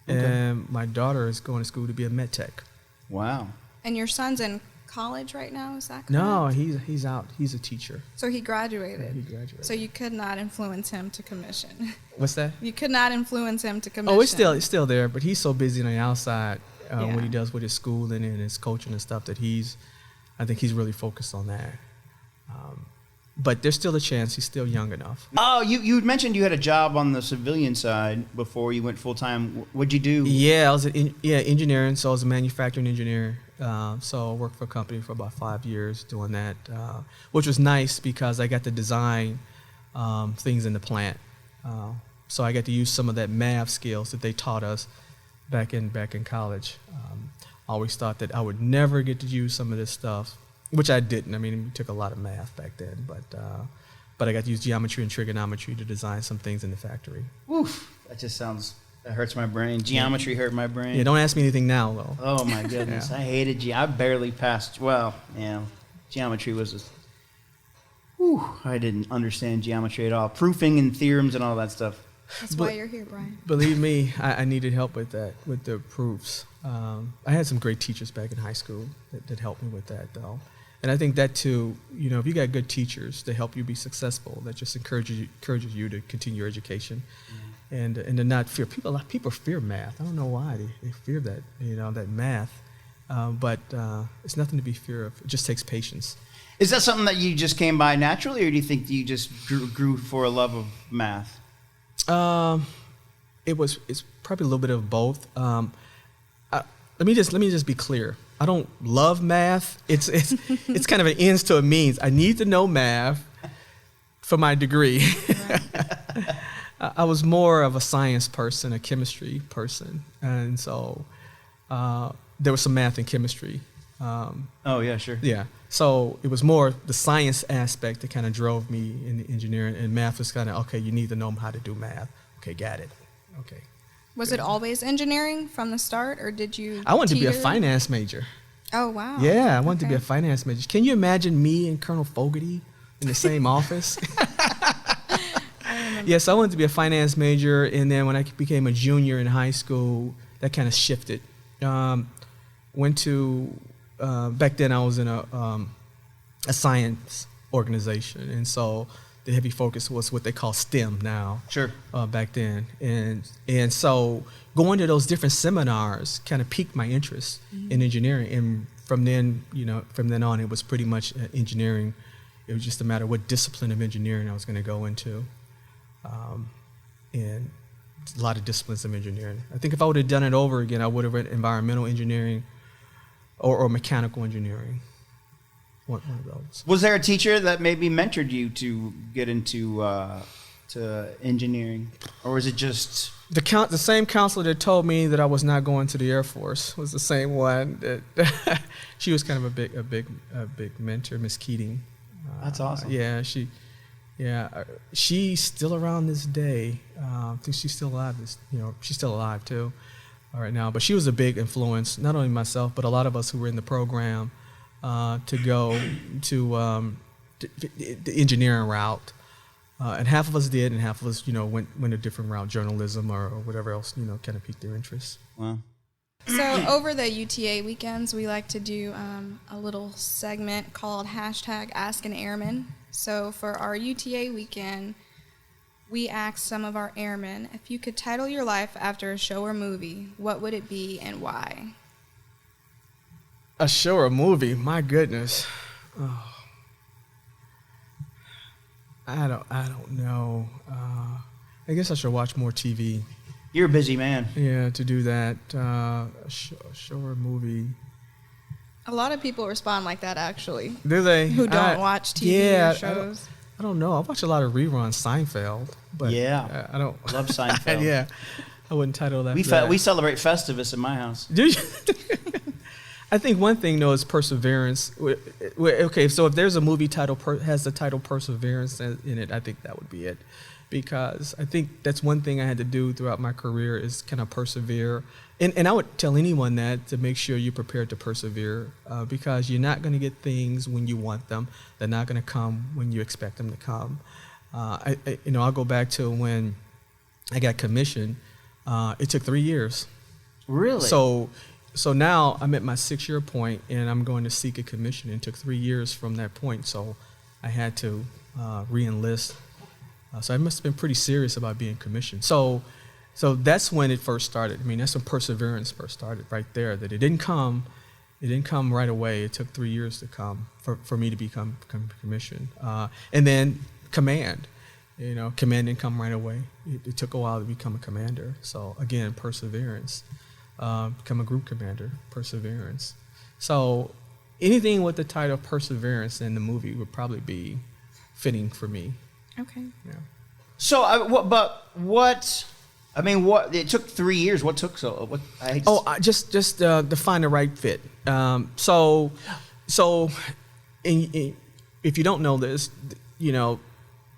[SPEAKER 6] and my daughter is going to school to be a med tech.
[SPEAKER 1] Wow.
[SPEAKER 5] And your son's in college right now, is that correct?
[SPEAKER 6] No, he's out. He's a teacher.
[SPEAKER 5] So he graduated.
[SPEAKER 6] Yeah, he graduated.
[SPEAKER 5] So you could not influence him to commission.
[SPEAKER 6] What's that?
[SPEAKER 5] You could not influence him to commission.
[SPEAKER 6] Oh, it's still there, but he's so busy on the outside
[SPEAKER 5] Yeah.
[SPEAKER 6] what he does with his schooling and his coaching and stuff that I think he's really focused on that. But there's still a chance. He's still young enough.
[SPEAKER 1] Oh, you mentioned you had a job on the civilian side before you went full time. What'd you do?
[SPEAKER 6] Yeah, I was engineering. So I was a manufacturing engineer. So I worked for a company for about 5 years doing that, which was nice because I got to design things in the plant. So I got to use some of that math skills that they taught us back in college. I always thought that I would never get to use some of this stuff, which I didn't. I mean, we took a lot of math back then, but I got to use geometry and trigonometry to design some things in the factory.
[SPEAKER 1] Oof, that hurts my brain. Geometry hurt my brain.
[SPEAKER 6] Yeah, don't ask me anything now, though.
[SPEAKER 1] Oh my goodness,
[SPEAKER 6] Yeah.
[SPEAKER 1] I hated I barely passed. Well, yeah, geometry was I didn't understand geometry at all. Proofing and theorems and all that stuff.
[SPEAKER 5] That's why you're here, Brian.
[SPEAKER 6] Believe me, I needed help with that, with the proofs. I had some great teachers back in high school that helped me with that, though. And I think that, too, if you got good teachers to help you be successful, that just encourages you to continue your education and to not fear. People fear math. I don't know why. They fear that, that math. But it's nothing to be fear of. It just takes patience.
[SPEAKER 1] Is that something that you just came by naturally, or do you think you just grew for a love of math?
[SPEAKER 6] It's probably a little bit of both. Let me just be clear. I don't love math. It's kind of an ends to a means. I need to know math for my degree. I was more of a science person, a chemistry person, and so there was some math and chemistry.
[SPEAKER 1] Oh yeah, sure.
[SPEAKER 6] Yeah. So it was more the science aspect that kind of drove me in the engineering, and math was kind of, okay, you need to know how to do math. Okay, got it. Okay.
[SPEAKER 5] Was it always engineering from the start, or did you
[SPEAKER 6] I wanted to be a
[SPEAKER 5] teeter?
[SPEAKER 6] finance major.
[SPEAKER 5] Oh, wow.
[SPEAKER 6] Yeah, I wanted to be a
[SPEAKER 5] Okay.
[SPEAKER 6] finance major. Can you imagine me and Colonel Fogarty in the same office? Yes, I wanted to be a finance major, and then when I became a junior in high school, that kind of shifted. Went to back then I was in a science organization, and so the heavy focus was what they call STEM now.
[SPEAKER 1] Sure.
[SPEAKER 6] Back then, and so going to those different seminars kind of piqued my interest in engineering, and from then on, it was pretty much engineering. It was just a matter of what discipline of engineering I was going to go into, and a lot of disciplines of engineering. I think if I would have done it over again, I would have read environmental engineering or mechanical engineering. One of those.
[SPEAKER 1] Was there a teacher that maybe mentored you to get into to engineering, or was it just
[SPEAKER 6] the same counselor that told me that I was not going to the Air Force was the same one that she was kind of a big mentor, Miss Keating.
[SPEAKER 1] That's awesome.
[SPEAKER 6] Yeah, she's still around this day. I think she's still alive. She's still alive too, right now. But she was a big influence, not only myself, but a lot of us who were in the program to go to the engineering route. And half of us did, and half of us, went a different route, journalism or whatever else, kind of piqued their interest.
[SPEAKER 1] Wow.
[SPEAKER 5] So over the UTA weekends, we like to do a little segment called #AskAnAirman. So for our UTA weekend, we asked some of our airmen, if you could title your life after a show or movie, what would it be and why?
[SPEAKER 6] A show or a movie? My goodness. Oh. I don't know. I guess I should watch more TV.
[SPEAKER 1] You're a busy man.
[SPEAKER 6] Yeah, to do that. A show or a movie.
[SPEAKER 5] A lot of people respond like that, actually,
[SPEAKER 6] Do they?
[SPEAKER 5] who don't watch TV or shows.
[SPEAKER 6] I don't know. I watch a lot of reruns, Seinfeld. But
[SPEAKER 1] Yeah.
[SPEAKER 6] I don't.
[SPEAKER 1] Love Seinfeld.
[SPEAKER 6] Yeah. I wouldn't title that.
[SPEAKER 1] We celebrate Festivus in my house.
[SPEAKER 6] Do you? I think one thing though is perseverance. Okay, so if there's a movie title has the title Perseverance in it, I think that would be it, because I think that's one thing I had to do throughout my career is kind of persevere, and I would tell anyone that to make sure you're prepared to persevere, because you're not going to get things when you want them. They're not going to come when you expect them to come. I'll go back to when I got commissioned. It took 3 years.
[SPEAKER 1] Really?
[SPEAKER 6] So now I'm at my 6-year point, and I'm going to seek a commission. It took 3 years from that point, so I had to re-enlist. So I must have been pretty serious about being commissioned. So that's when it first started. I mean, that's when perseverance first started, right there. That it didn't come right away. It took 3 years to come for me to become commissioned. And then command. Command didn't come right away. It took a while to become a commander. So again, perseverance. Become a group commander, perseverance. So anything with the title Perseverance in the movie would probably be fitting for me.
[SPEAKER 5] Okay.
[SPEAKER 6] Yeah.
[SPEAKER 1] So, it took 3 years. What took so? What?
[SPEAKER 6] Just to find the right fit. If you don't know this,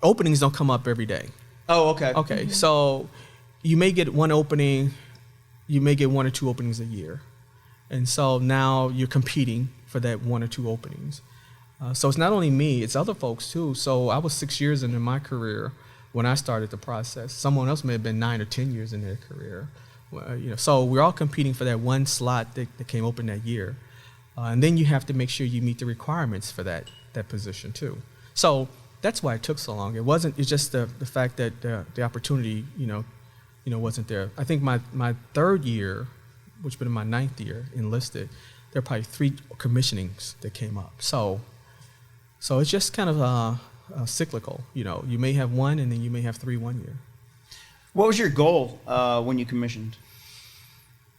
[SPEAKER 6] openings don't come up every day.
[SPEAKER 1] Oh, okay.
[SPEAKER 6] Okay,
[SPEAKER 1] Mm-hmm.
[SPEAKER 6] so you may get one opening. You may get 1 or 2 openings a year. And so now you're competing for that 1 or 2 openings. So it's not only me, it's other folks too. So I was 6 years into my career when I started the process. Someone else may have been 9 or 10 years in their career. So we're all competing for that one slot that came open that year. And then you have to make sure you meet the requirements for that position too. So that's why it took so long. It's just the fact that the opportunity, wasn't there. I think my 3rd year, which would have been my 9th year enlisted, there are probably 3 commissionings that came up. So it's just kind of cyclical. You may have 1 and then you may have 3 1 year.
[SPEAKER 1] What was your goal when you commissioned?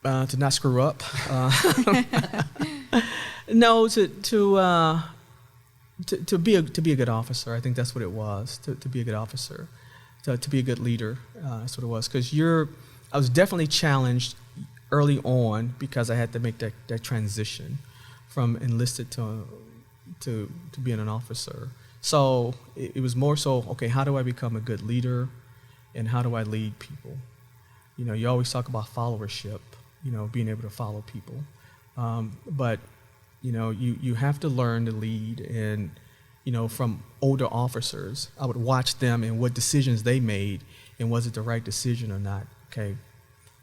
[SPEAKER 6] To not screw up. No, to be a good officer. I think that's what it was. To be a good officer. To be a good leader, that's what it was. Because I was definitely challenged early on because I had to make that transition from enlisted to being an officer. So it was more so, okay, how do I become a good leader, and how do I lead people? You always talk about followership, being able to follow people, but you have to learn to lead. And from older officers, I would watch them and what decisions they made, and was it the right decision or not. Okay,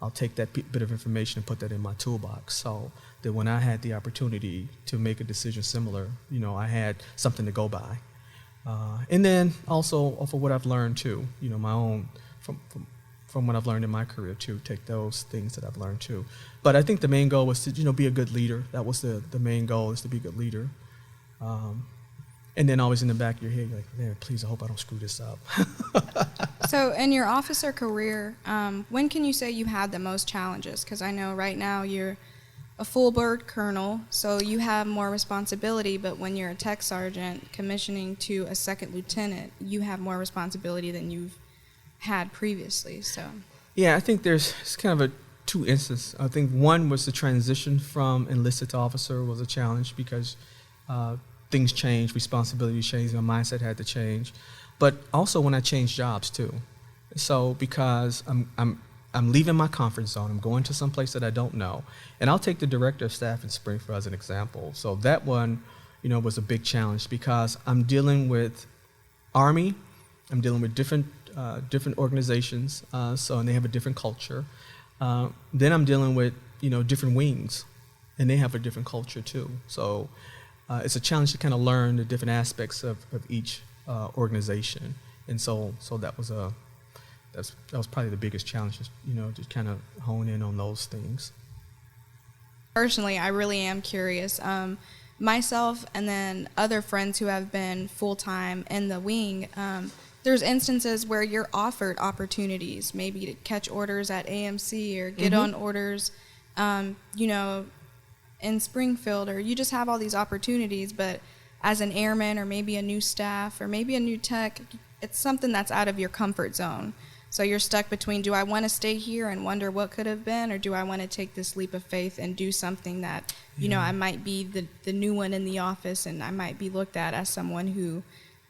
[SPEAKER 6] I'll take that bit of information and put that in my toolbox, so that when I had the opportunity to make a decision similar, I had something to go by. And then also off of what I've learned too, my own, from what I've learned in my career too, take those things that I've learned too. But I think the main goal was to, be a good leader. That was the main goal, is to be a good leader. And then always in the back of your head, you're like, man, please, I hope I don't screw this up.
[SPEAKER 5] So in your officer career, when can you say you had the most challenges? Because I know right now you're a full bird colonel, so you have more responsibility, but when you're a tech sergeant commissioning to a 2nd lieutenant, you have more responsibility than you've had previously. So
[SPEAKER 6] yeah, I think it's kind of 2 instances. I think one was the transition from enlisted to officer was a challenge because things changed, responsibilities changed, my mindset had to change. But also when I changed jobs too. So because I'm leaving my comfort zone, I'm going to some place that I don't know. And I'll take the director of staff in Springfield as an example. So that one, was a big challenge because I'm dealing with Army, I'm dealing with different organizations, and they have a different culture. Then I'm dealing with, different wings, and they have a different culture too. So it's a challenge to kind of learn the different aspects of each organization. And so that was probably the biggest challenge, just kind of hone in on those things.
[SPEAKER 5] Personally, I really am curious. Myself and then other friends who have been full-time in the wing, there's instances where you're offered opportunities, maybe to catch orders at AMC or get on orders, in Springfield, or you just have all these opportunities, but as an airman or maybe a new staff or maybe a new tech, it's something that's out of your comfort zone. So you're stuck between, do I want to stay here and wonder what could have been, or do I want to take this leap of faith and do something that, you know, I might be the new one in the office, and I might be looked at as someone who,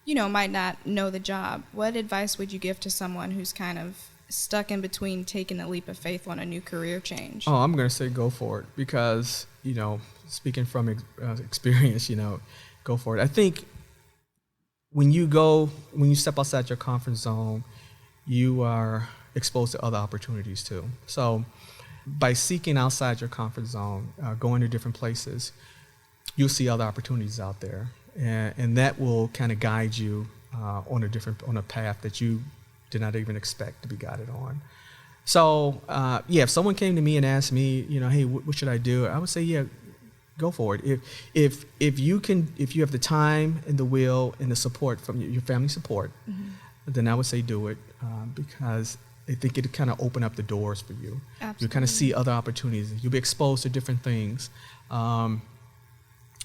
[SPEAKER 5] you know, might not know the job. What advice would you give to someone who's kind of stuck in between taking a leap of faith on a new career change?
[SPEAKER 6] Oh, I'm going to say go for it, because, you know, speaking from experience, you know, go for it. I think when you step outside your comfort zone, you are exposed to other opportunities too. So by seeking outside your comfort zone, going to different places, you'll see other opportunities out there. And that will kind of guide you on a path that you did not even expect to be guided on. So if someone came to me and asked me, you know, hey, what should I do? I would say, yeah, go for it. If you have the time and the will and the support from your family support, then I would say do it, because I think it kind of open up the doors for you.
[SPEAKER 5] Absolutely.
[SPEAKER 6] You kind of see other opportunities. You'll be exposed to different things.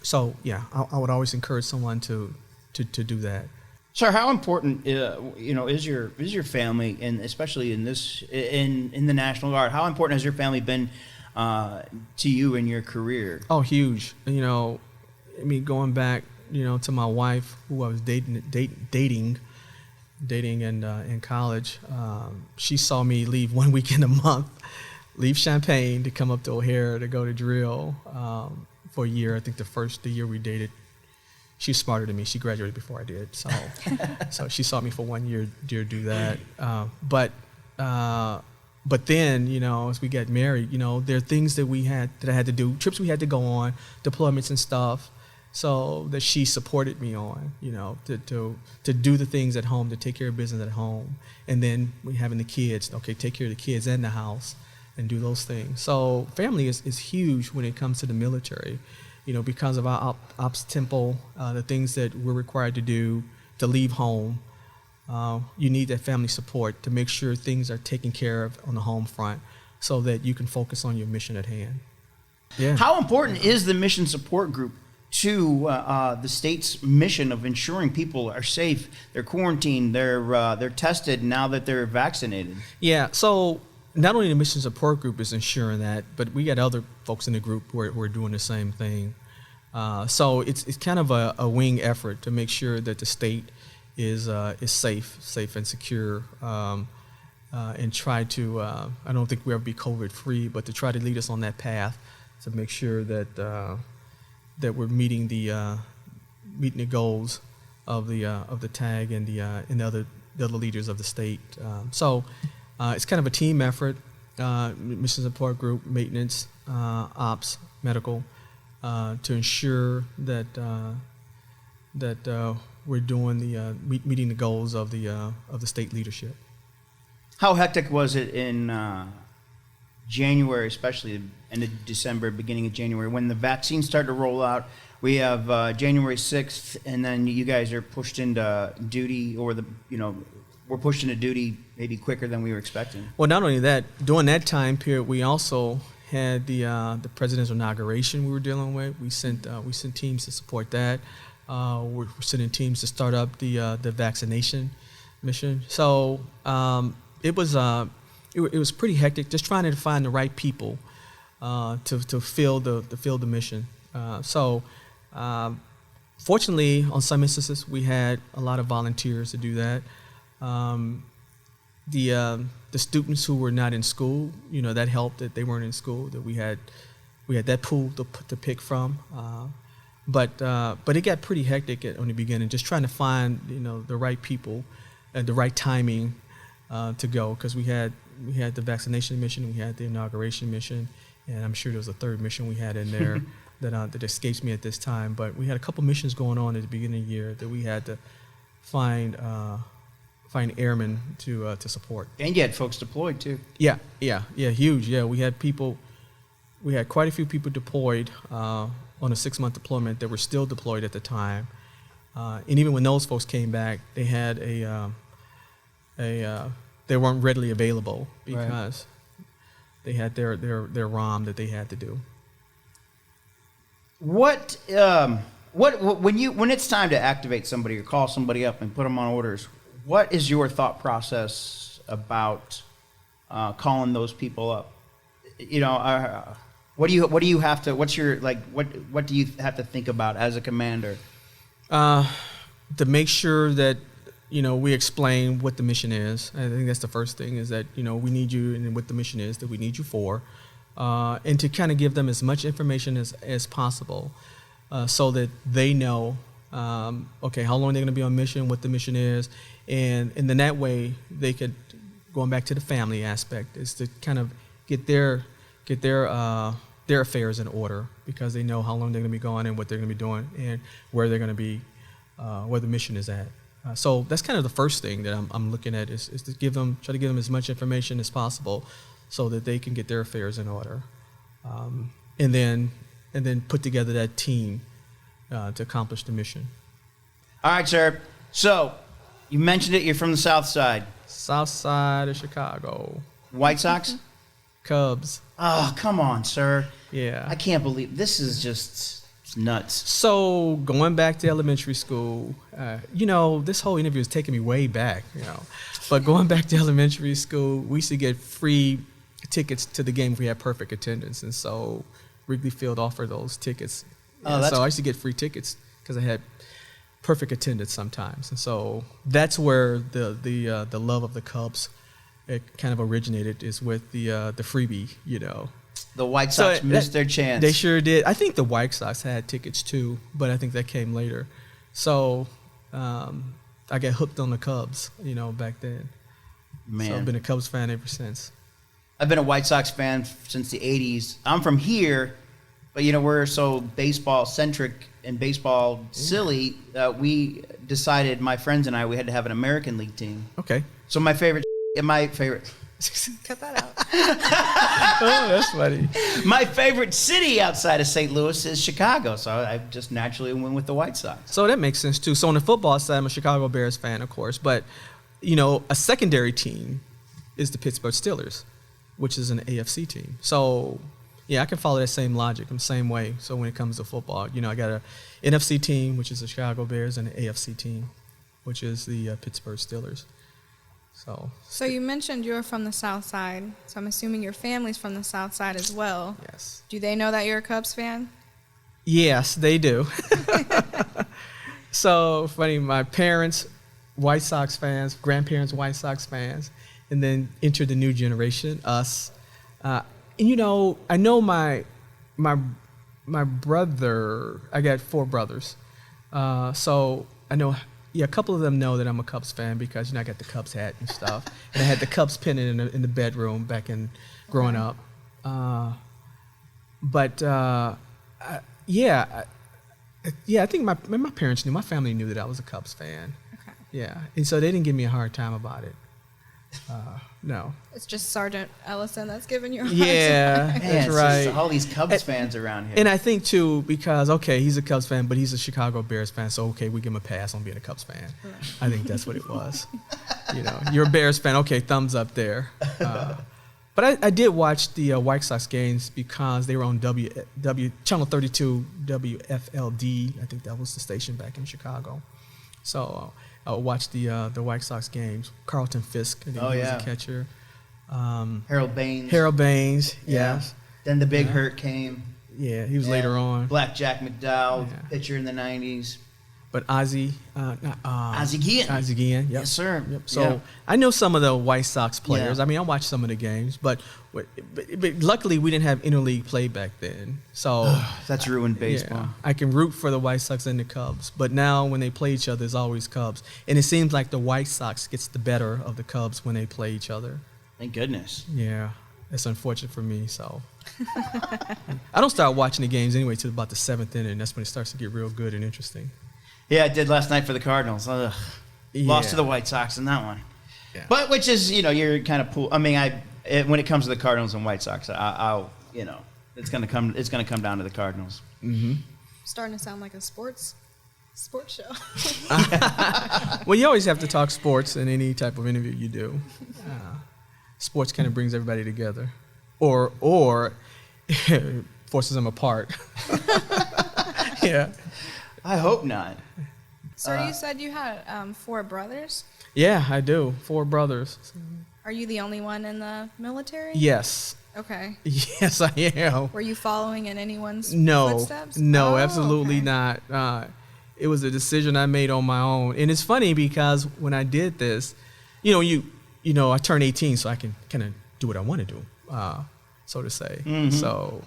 [SPEAKER 6] So yeah, I would always encourage someone to do that.
[SPEAKER 1] Sir, how important, you know, is your family, and especially in the National Guard? How important has your family been to you in your career?
[SPEAKER 6] Oh, huge. You know, I mean, going back, you know, to my wife, who I was dating in college. She saw me leave 1 weekend a month, leave Champaign to come up to O'Hare to go to drill for a year. I think the year we dated, she's smarter than me. She graduated before I did, so she saw me for 1 year do that. But then, you know, as we got married, you know, there are things that I had to do, trips we had to go on, deployments and stuff. So that she supported me on, you know, to do the things at home, to take care of business at home. And then we having the kids, okay, take care of the kids and the house and do those things. So family is huge when it comes to the military, you know, because of our ops tempo, the things that we're required to do to leave home. You need that family support to make sure things are taken care of on the home front so that you can focus on your mission at hand. Yeah.
[SPEAKER 1] How important is the mission support group to the state's mission of ensuring people are safe, they're quarantined, they're tested now that they're vaccinated?
[SPEAKER 6] Yeah, so not only the mission support group is ensuring that, but we got other folks in the group who are doing the same thing. So it's kind of a wing effort to make sure that the state is safe and secure, and try to, I don't think we'll ever be COVID free, but to try to lead us on that path to make sure that that we're meeting the goals of the TAG and the other leaders of the state. So it's kind of a team effort. Mission support group, maintenance, ops, medical, to ensure that we're doing meeting the goals of the state leadership.
[SPEAKER 1] How hectic was it in January, especially end of December, beginning of January, when the vaccines started to roll out? We have January 6th, and then you guys are pushed into duty, or we're pushed into duty maybe quicker than we were expecting.
[SPEAKER 6] Well, not only that, during that time period, we also had the president's inauguration we were dealing with. We sent teams to support that. We're sending teams to start up the vaccination mission. So it was pretty hectic, just trying to find the right people to fill the mission. Fortunately, on some instances, we had a lot of volunteers to do that. The students who were not in school, you know, that helped that they weren't in school. That we had that pool to pick from. But it got pretty hectic on the beginning, just trying to find, you know, the right people and the right timing to go, because we had the vaccination mission, we had the inauguration mission, and I'm sure there was a third mission we had in there that escapes me at this time. But we had a couple missions going on at the beginning of the year that we had to find airmen to support.
[SPEAKER 1] And you had folks deployed too.
[SPEAKER 6] Yeah, huge. Yeah, we had quite a few people deployed on a 6-month deployment that were still deployed at the time. And even when those folks came back, they had they weren't readily available because they had their ROM that they had to do.
[SPEAKER 1] When it's time to activate somebody or call somebody up and put them on orders, what is your thought process about calling those people up? You know, what do you have to? What's your like? What do you have to think about as a commander?
[SPEAKER 6] To make sure that we explain what the mission is. I think that's the first thing, is that we need you, and what the mission is that we need you for, and to kind of give them as much information as possible, so that they know, okay, how long they're going to be on mission, what the mission is, and then that way they could, going back to the family aspect, is to kind of get their affairs in order, because they know how long they're going to be gone and what they're going to be doing and where they're going to be, where the mission is at. So that's kind of the first thing that I'm looking at, is to try to give them as much information as possible, so that they can get their affairs in order, and then put together that team to accomplish the mission.
[SPEAKER 1] All right, sir. So you mentioned it. You're from the South Side.
[SPEAKER 6] South Side of Chicago.
[SPEAKER 1] White Sox?
[SPEAKER 6] Cubs.
[SPEAKER 1] Oh, come on, sir.
[SPEAKER 6] Yeah.
[SPEAKER 1] I can't believe this is just nuts.
[SPEAKER 6] So going back to elementary school, this whole interview is taking me way back, But going back to elementary school, we used to get free tickets to the game if we had perfect attendance. And so Wrigley Field offered those tickets.
[SPEAKER 1] Oh,
[SPEAKER 6] so I used to get free tickets because I had perfect attendance sometimes. And so that's where the love of the Cubs, it kind of originated, is with the freebie,
[SPEAKER 1] The White Sox missed their chance.
[SPEAKER 6] They sure did. I think the White Sox had tickets too, but I think that came later. So I got hooked on the Cubs, back then.
[SPEAKER 1] Man.
[SPEAKER 6] So I've been a Cubs fan ever since.
[SPEAKER 1] I've been a White Sox fan since the 80s. I'm from here, but, we're so baseball-centric and baseball silly. We decided, my friends and I, we had to have an American League team.
[SPEAKER 6] Okay.
[SPEAKER 1] So my favorite...
[SPEAKER 5] Cut that out.
[SPEAKER 6] Oh, that's funny.
[SPEAKER 1] My favorite city outside of St. Louis is Chicago, so I just naturally went with the White Sox.
[SPEAKER 6] So that makes sense too. So on the football side, I'm a Chicago Bears fan, of course, but a secondary team is the Pittsburgh Steelers, which is an AFC team. So yeah, I can follow that same logic, the same way. So when it comes to football, I got a NFC team, which is the Chicago Bears, and an AFC team, which is the Pittsburgh Steelers. So
[SPEAKER 5] you mentioned you're from the South Side, so I'm assuming your family's from the South Side as well.
[SPEAKER 6] Yes.
[SPEAKER 5] Do they know that you're a Cubs fan?
[SPEAKER 6] Yes, they do. So funny, my parents, White Sox fans, grandparents, White Sox fans, and then entered the new generation, us. And I know my brother, I got 4 brothers. So I know, a couple of them know that I'm a Cubs fan because, I got the Cubs hat and stuff. And I had the Cubs pennant in the bedroom back in growing up. I think my parents knew, my family knew that I was a Cubs fan.
[SPEAKER 5] Okay.
[SPEAKER 6] Yeah, and so they didn't give me a hard time about it. No.
[SPEAKER 5] It's just Sergeant Ellison that's giving you a hard
[SPEAKER 6] Yeah,
[SPEAKER 5] time.
[SPEAKER 1] Man,
[SPEAKER 6] that's
[SPEAKER 1] it's
[SPEAKER 6] right.
[SPEAKER 1] just all these Cubs fans around here.
[SPEAKER 6] And I think too, because he's a Cubs fan, but he's a Chicago Bears fan, so we give him a pass on being a Cubs fan.
[SPEAKER 5] Right.
[SPEAKER 6] I think that's what it was. You're a Bears fan, okay, thumbs up there. But I did watch the White Sox games because they were on Channel 32 WFLD. I think that was the station back in Chicago. So I would watch the White Sox games. Carlton Fisk, I think he was a catcher.
[SPEAKER 1] Harold Baines.
[SPEAKER 6] Yes.
[SPEAKER 1] Then the Big Hurt came.
[SPEAKER 6] Yeah, he was later on.
[SPEAKER 1] Black Jack McDowell,
[SPEAKER 6] Yeah.
[SPEAKER 1] pitcher in the 90s.
[SPEAKER 6] But Ozzie Guillen. Yep.
[SPEAKER 1] Yes, sir.
[SPEAKER 6] Yep. So
[SPEAKER 1] Yeah.
[SPEAKER 6] I know some of the White Sox players.
[SPEAKER 1] Yeah.
[SPEAKER 6] I mean, I watched some of the games, but luckily we didn't have interleague play back then. So
[SPEAKER 1] That's ruined baseball.
[SPEAKER 6] yeah, I can root for the White Sox and the Cubs, but now when they play each other, it's always Cubs. And it seems like the White Sox gets the better of the Cubs when they play each other.
[SPEAKER 1] Thank goodness.
[SPEAKER 6] Yeah, it's unfortunate for me. So I don't start watching the games anyway till about the 7th inning. That's when it starts to get real good and interesting.
[SPEAKER 1] Yeah, I did last night for the Cardinals. Ugh. Lost
[SPEAKER 6] Yeah.
[SPEAKER 1] to the White Sox in that one.
[SPEAKER 6] Yeah.
[SPEAKER 1] But which is, you're kind of pool. I mean, when it comes to the Cardinals and White Sox, I'll it's gonna come down to the Cardinals.
[SPEAKER 5] Starting to sound like a sports show.
[SPEAKER 6] Well, you always have to talk sports in any type of interview you do. Sports kind of brings everybody together, or forces them apart. Yeah.
[SPEAKER 1] I hope not.
[SPEAKER 5] Sir, you said you had 4 brothers.
[SPEAKER 6] Yeah, I do. 4 brothers.
[SPEAKER 5] Are you the only one in the military?
[SPEAKER 6] Yes.
[SPEAKER 5] Okay.
[SPEAKER 6] Yes, I am.
[SPEAKER 5] Were you following in anyone's
[SPEAKER 6] No,
[SPEAKER 5] footsteps?
[SPEAKER 6] no,
[SPEAKER 5] Oh,
[SPEAKER 6] absolutely
[SPEAKER 5] okay.
[SPEAKER 6] not. It was a decision I made on my own, and it's funny because when I did this, I turned 18, so I can kind of do what I want to do, so to say.
[SPEAKER 1] Mm-hmm.
[SPEAKER 6] So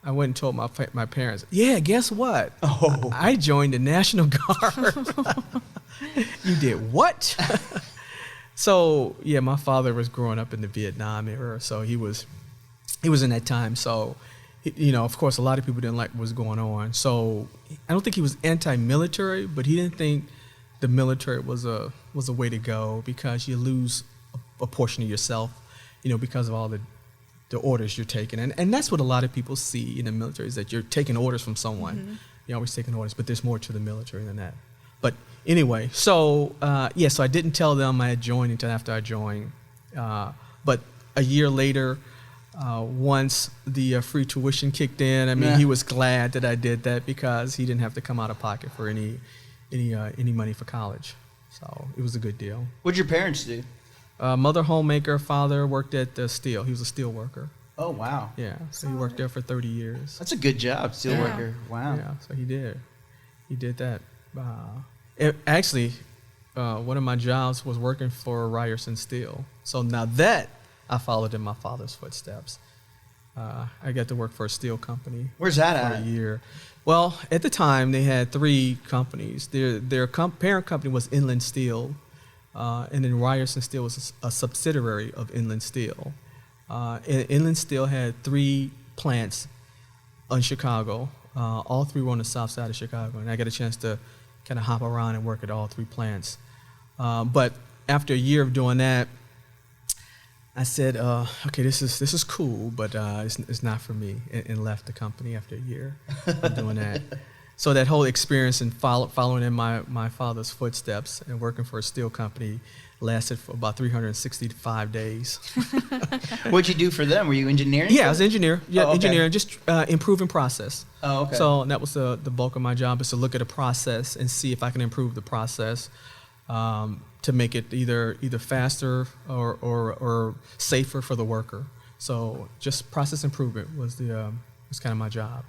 [SPEAKER 6] I went and told my parents, yeah, guess what?
[SPEAKER 1] Oh.
[SPEAKER 6] I joined the National Guard. You did what? So yeah, my father was growing up in the Vietnam era, so he was in that time. So, of course, a lot of people didn't like what was going on. So I don't think he was anti-military, but he didn't think the military was a way to go because you lose a portion of yourself, because of all the orders you're taking. And that's what a lot of people see in the military, is that you're taking orders from someone.
[SPEAKER 5] Mm-hmm.
[SPEAKER 6] You're always taking orders, but there's more to the military than that. But anyway, so so I didn't tell them I had joined until after I joined. But a year later, once the free tuition kicked in, he was glad that I did that because he didn't have to come out of pocket for any money for college. So it was a good deal.
[SPEAKER 1] What'd your parents do?
[SPEAKER 6] Mother homemaker, father worked at the steel. He was a steel worker.
[SPEAKER 1] Oh, wow.
[SPEAKER 6] Yeah, so he worked there for 30 years.
[SPEAKER 1] That's a good job, steel worker. Wow.
[SPEAKER 6] Yeah, so he did that. Actually, one of my jobs was working for Ryerson Steel. So now that I followed in my father's footsteps. I got to work for a steel company.
[SPEAKER 1] Where's that
[SPEAKER 6] for
[SPEAKER 1] at?
[SPEAKER 6] a year. Well, at the time, they had 3 companies. Their parent company was Inland Steel, and then Ryerson Steel was a subsidiary of Inland Steel. And Inland Steel had 3 plants in Chicago. All 3 were on the south side of Chicago, and I got a chance to kind of hop around and work at all 3 plants. But after a year of doing that, I said, okay, this is cool, but it's not for me, and left the company after a year of doing that. So that whole experience and following in my father's footsteps and working for a steel company lasted for about 365 days.
[SPEAKER 1] What'd you do for them? Were you engineering?
[SPEAKER 6] Yeah, I was an engineer. Yeah,
[SPEAKER 1] Oh, okay.
[SPEAKER 6] engineering, just improving process.
[SPEAKER 1] Oh, okay.
[SPEAKER 6] So that was the bulk of my job, is to look at a process and see if I can improve the process to make it either faster or safer for the worker. So just process improvement was kind of my job.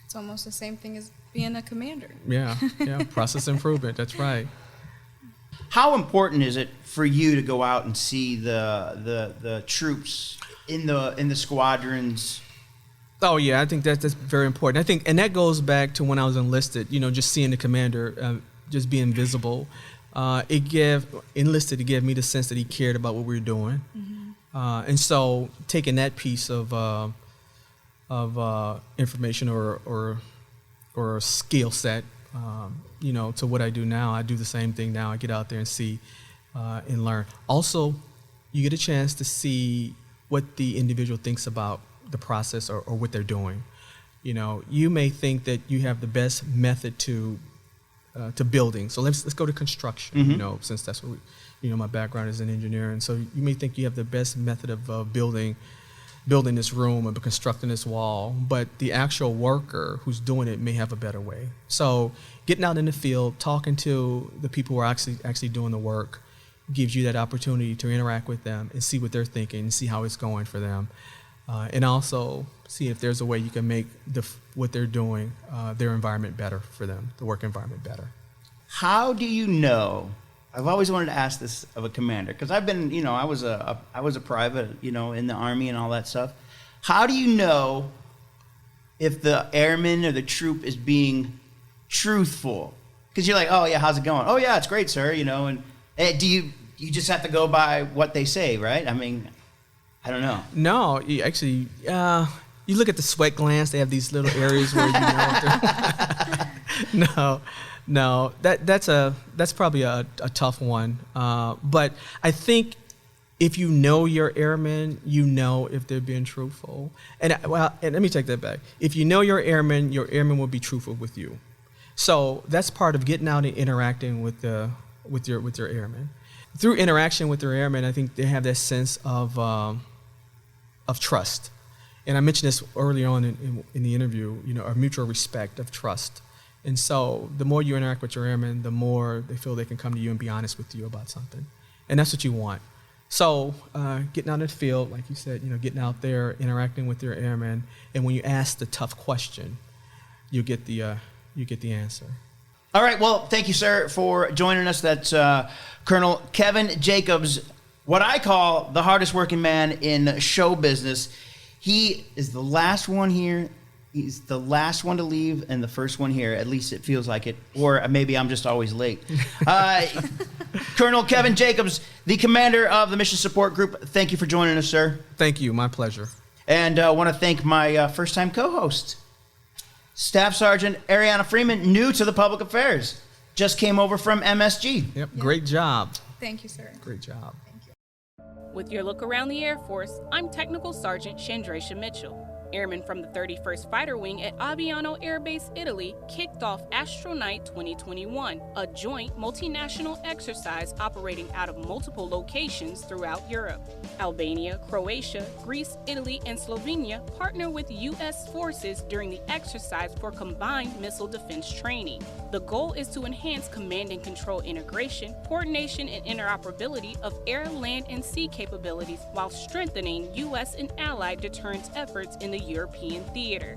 [SPEAKER 5] It's almost the same thing as being a commander.
[SPEAKER 6] Yeah, process improvement. That's right.
[SPEAKER 1] How important is it for you to go out and see the troops in the squadrons?
[SPEAKER 6] Oh yeah, I think that's very important. I think, and that goes back to when I was enlisted. Just seeing the commander, just being visible. It gave me the sense that he cared about what we were doing, and so taking that piece of information or skill set, to what I do now. I do the same thing now. I get out there and see and learn. Also, you get a chance to see what the individual thinks about the process or what they're doing. You may think that you have the best method to building. So let's go to construction. Since that's what my background is in engineering. So you may think you have the best method of building this room or constructing this wall, but the actual worker who's doing it may have a better way. So getting out in the field, talking to the people who are actually doing the work, gives you that opportunity to interact with them and see what they're thinking and see how it's going for them, and also see if there's a way you can make what they're doing, their environment better for them, the work environment better.
[SPEAKER 1] How do you know? I've always wanted to ask this of a commander, because I've been, I was a private, in the Army and all that stuff. How do you know if the airman or the troop is being truthful? Because you're like, oh yeah, how's it going? Oh yeah, it's great, sir. And do you just have to go by what they say, right? I mean, I don't know.
[SPEAKER 6] No, you actually, you look at the sweat glands. They have these little areas where you know. No, that's probably a tough one. But I think if you know your airmen, you know if they're being truthful. And let me take that back. If you know your airmen will be truthful with you. So that's part of getting out and interacting with your airmen. Through interaction with your airmen, I think they have that sense of trust. And I mentioned this early on in the interview. A mutual respect of trust. And so the more you interact with your airmen, the more they feel they can come to you and be honest with you about something. And that's what you want. So getting out in the field, like you said, getting out there, interacting with your airmen, and when you ask the tough question, you get the answer.
[SPEAKER 1] All right. Well, thank you, sir, for joining us. That's Colonel Kevin Jacobs, what I call the hardest working man in show business. He is the last one here. He's the last one to leave and the first one here. At least it feels like it. Or maybe I'm just always late. Colonel Kevin Jacobs, the commander of the Mission Support Group. Thank you for joining us, sir.
[SPEAKER 6] Thank you. My pleasure.
[SPEAKER 1] And I want to thank my first-time co-host, Staff Sergeant Ariana Freeman, new to the public affairs. Just came over from MSG.
[SPEAKER 6] Yep. Great job.
[SPEAKER 5] Thank you, sir.
[SPEAKER 6] Great job.
[SPEAKER 7] With your look around the Air Force, I'm Technical Sergeant Chandracia Mitchell. Airmen from the 31st Fighter Wing at Aviano Air Base, Italy, kicked off Astronaut 2021, a joint multinational exercise operating out of multiple locations throughout Europe. Albania, Croatia, Greece, Italy, and Slovenia partner with U.S. forces during the exercise for combined missile defense training. The goal is to enhance command and control integration, coordination, and interoperability of air, land, and sea capabilities while strengthening U.S. and allied deterrence efforts in the European theater.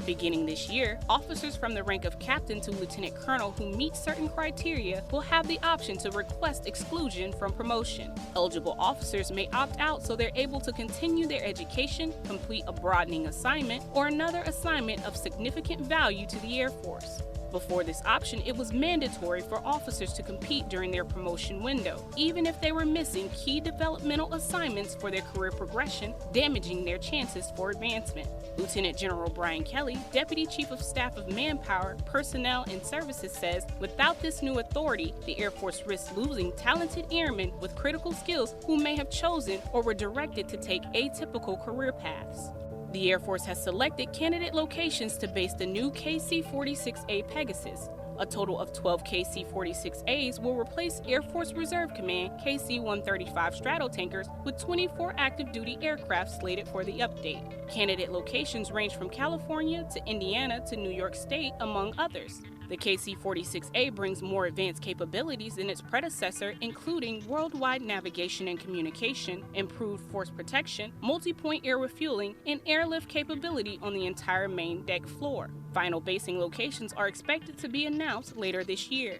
[SPEAKER 7] Beginning this year, officers from the rank of captain to lieutenant colonel who meet certain criteria will have the option to request exclusion from promotion. Eligible officers may opt out so they're able to continue their education, complete a broadening assignment, or another assignment of significant value to the Air Force. Before this option, it was mandatory for officers to compete during their promotion window, even if they were missing key developmental assignments for their career progression, damaging their chances for advancement. Lieutenant General Brian Kelly, Deputy Chief of Staff of Manpower, Personnel, and Services says, without this new authority, the Air Force risks losing talented airmen with critical skills who may have chosen or were directed to take atypical career paths. The Air Force has selected candidate locations to base the new KC-46A Pegasus. A total of 12 KC-46As will replace Air Force Reserve Command KC-135 Stratotankers with 24 active duty aircraft slated for the update. Candidate locations range from California to Indiana to New York State, among others. The KC-46A brings more advanced capabilities than its predecessor, including worldwide navigation and communication, improved force protection, multi-point air refueling, and airlift capability on the entire main deck floor. Final basing locations are expected to be announced later this year.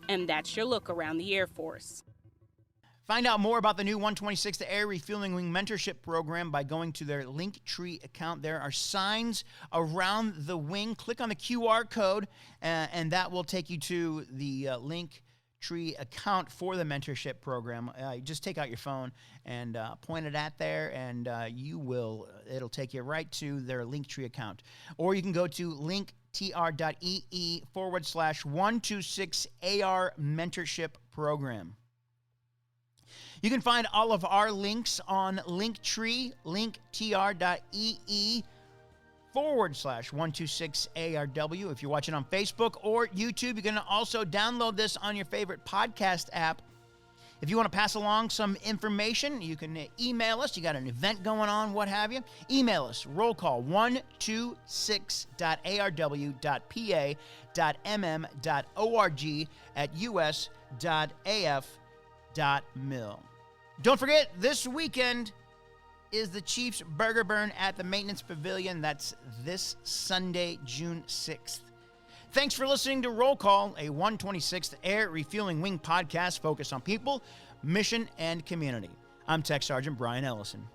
[SPEAKER 7] And that's your look around the Air Force.
[SPEAKER 1] Find out more about the new 126th Air Refueling Wing Mentorship Program by going to their Linktree account. There are signs around the wing. Click on the QR code, and that will take you to the Linktree account for the mentorship program. Just take out your phone and point it at there, and it'll take you right to their Linktree account. Or you can go to linktr.ee/126AR Mentorship Program. You can find all of our links on Linktree, linktr.ee/126ARW. If you're watching on Facebook or YouTube, you can also download this on your favorite podcast app. If you want to pass along some information, you can email us. You got an event going on, what have you. Email us, rollcall126.arw.pa.mm.org@us.af.mil. Don't forget, this weekend is the Chiefs Burger Burn at the Maintenance Pavilion. That's this Sunday, June 6th. Thanks for listening to Roll Call, a 126th Air Refueling Wing podcast focused on people, mission, and community. I'm Tech Sergeant Brian Ellison.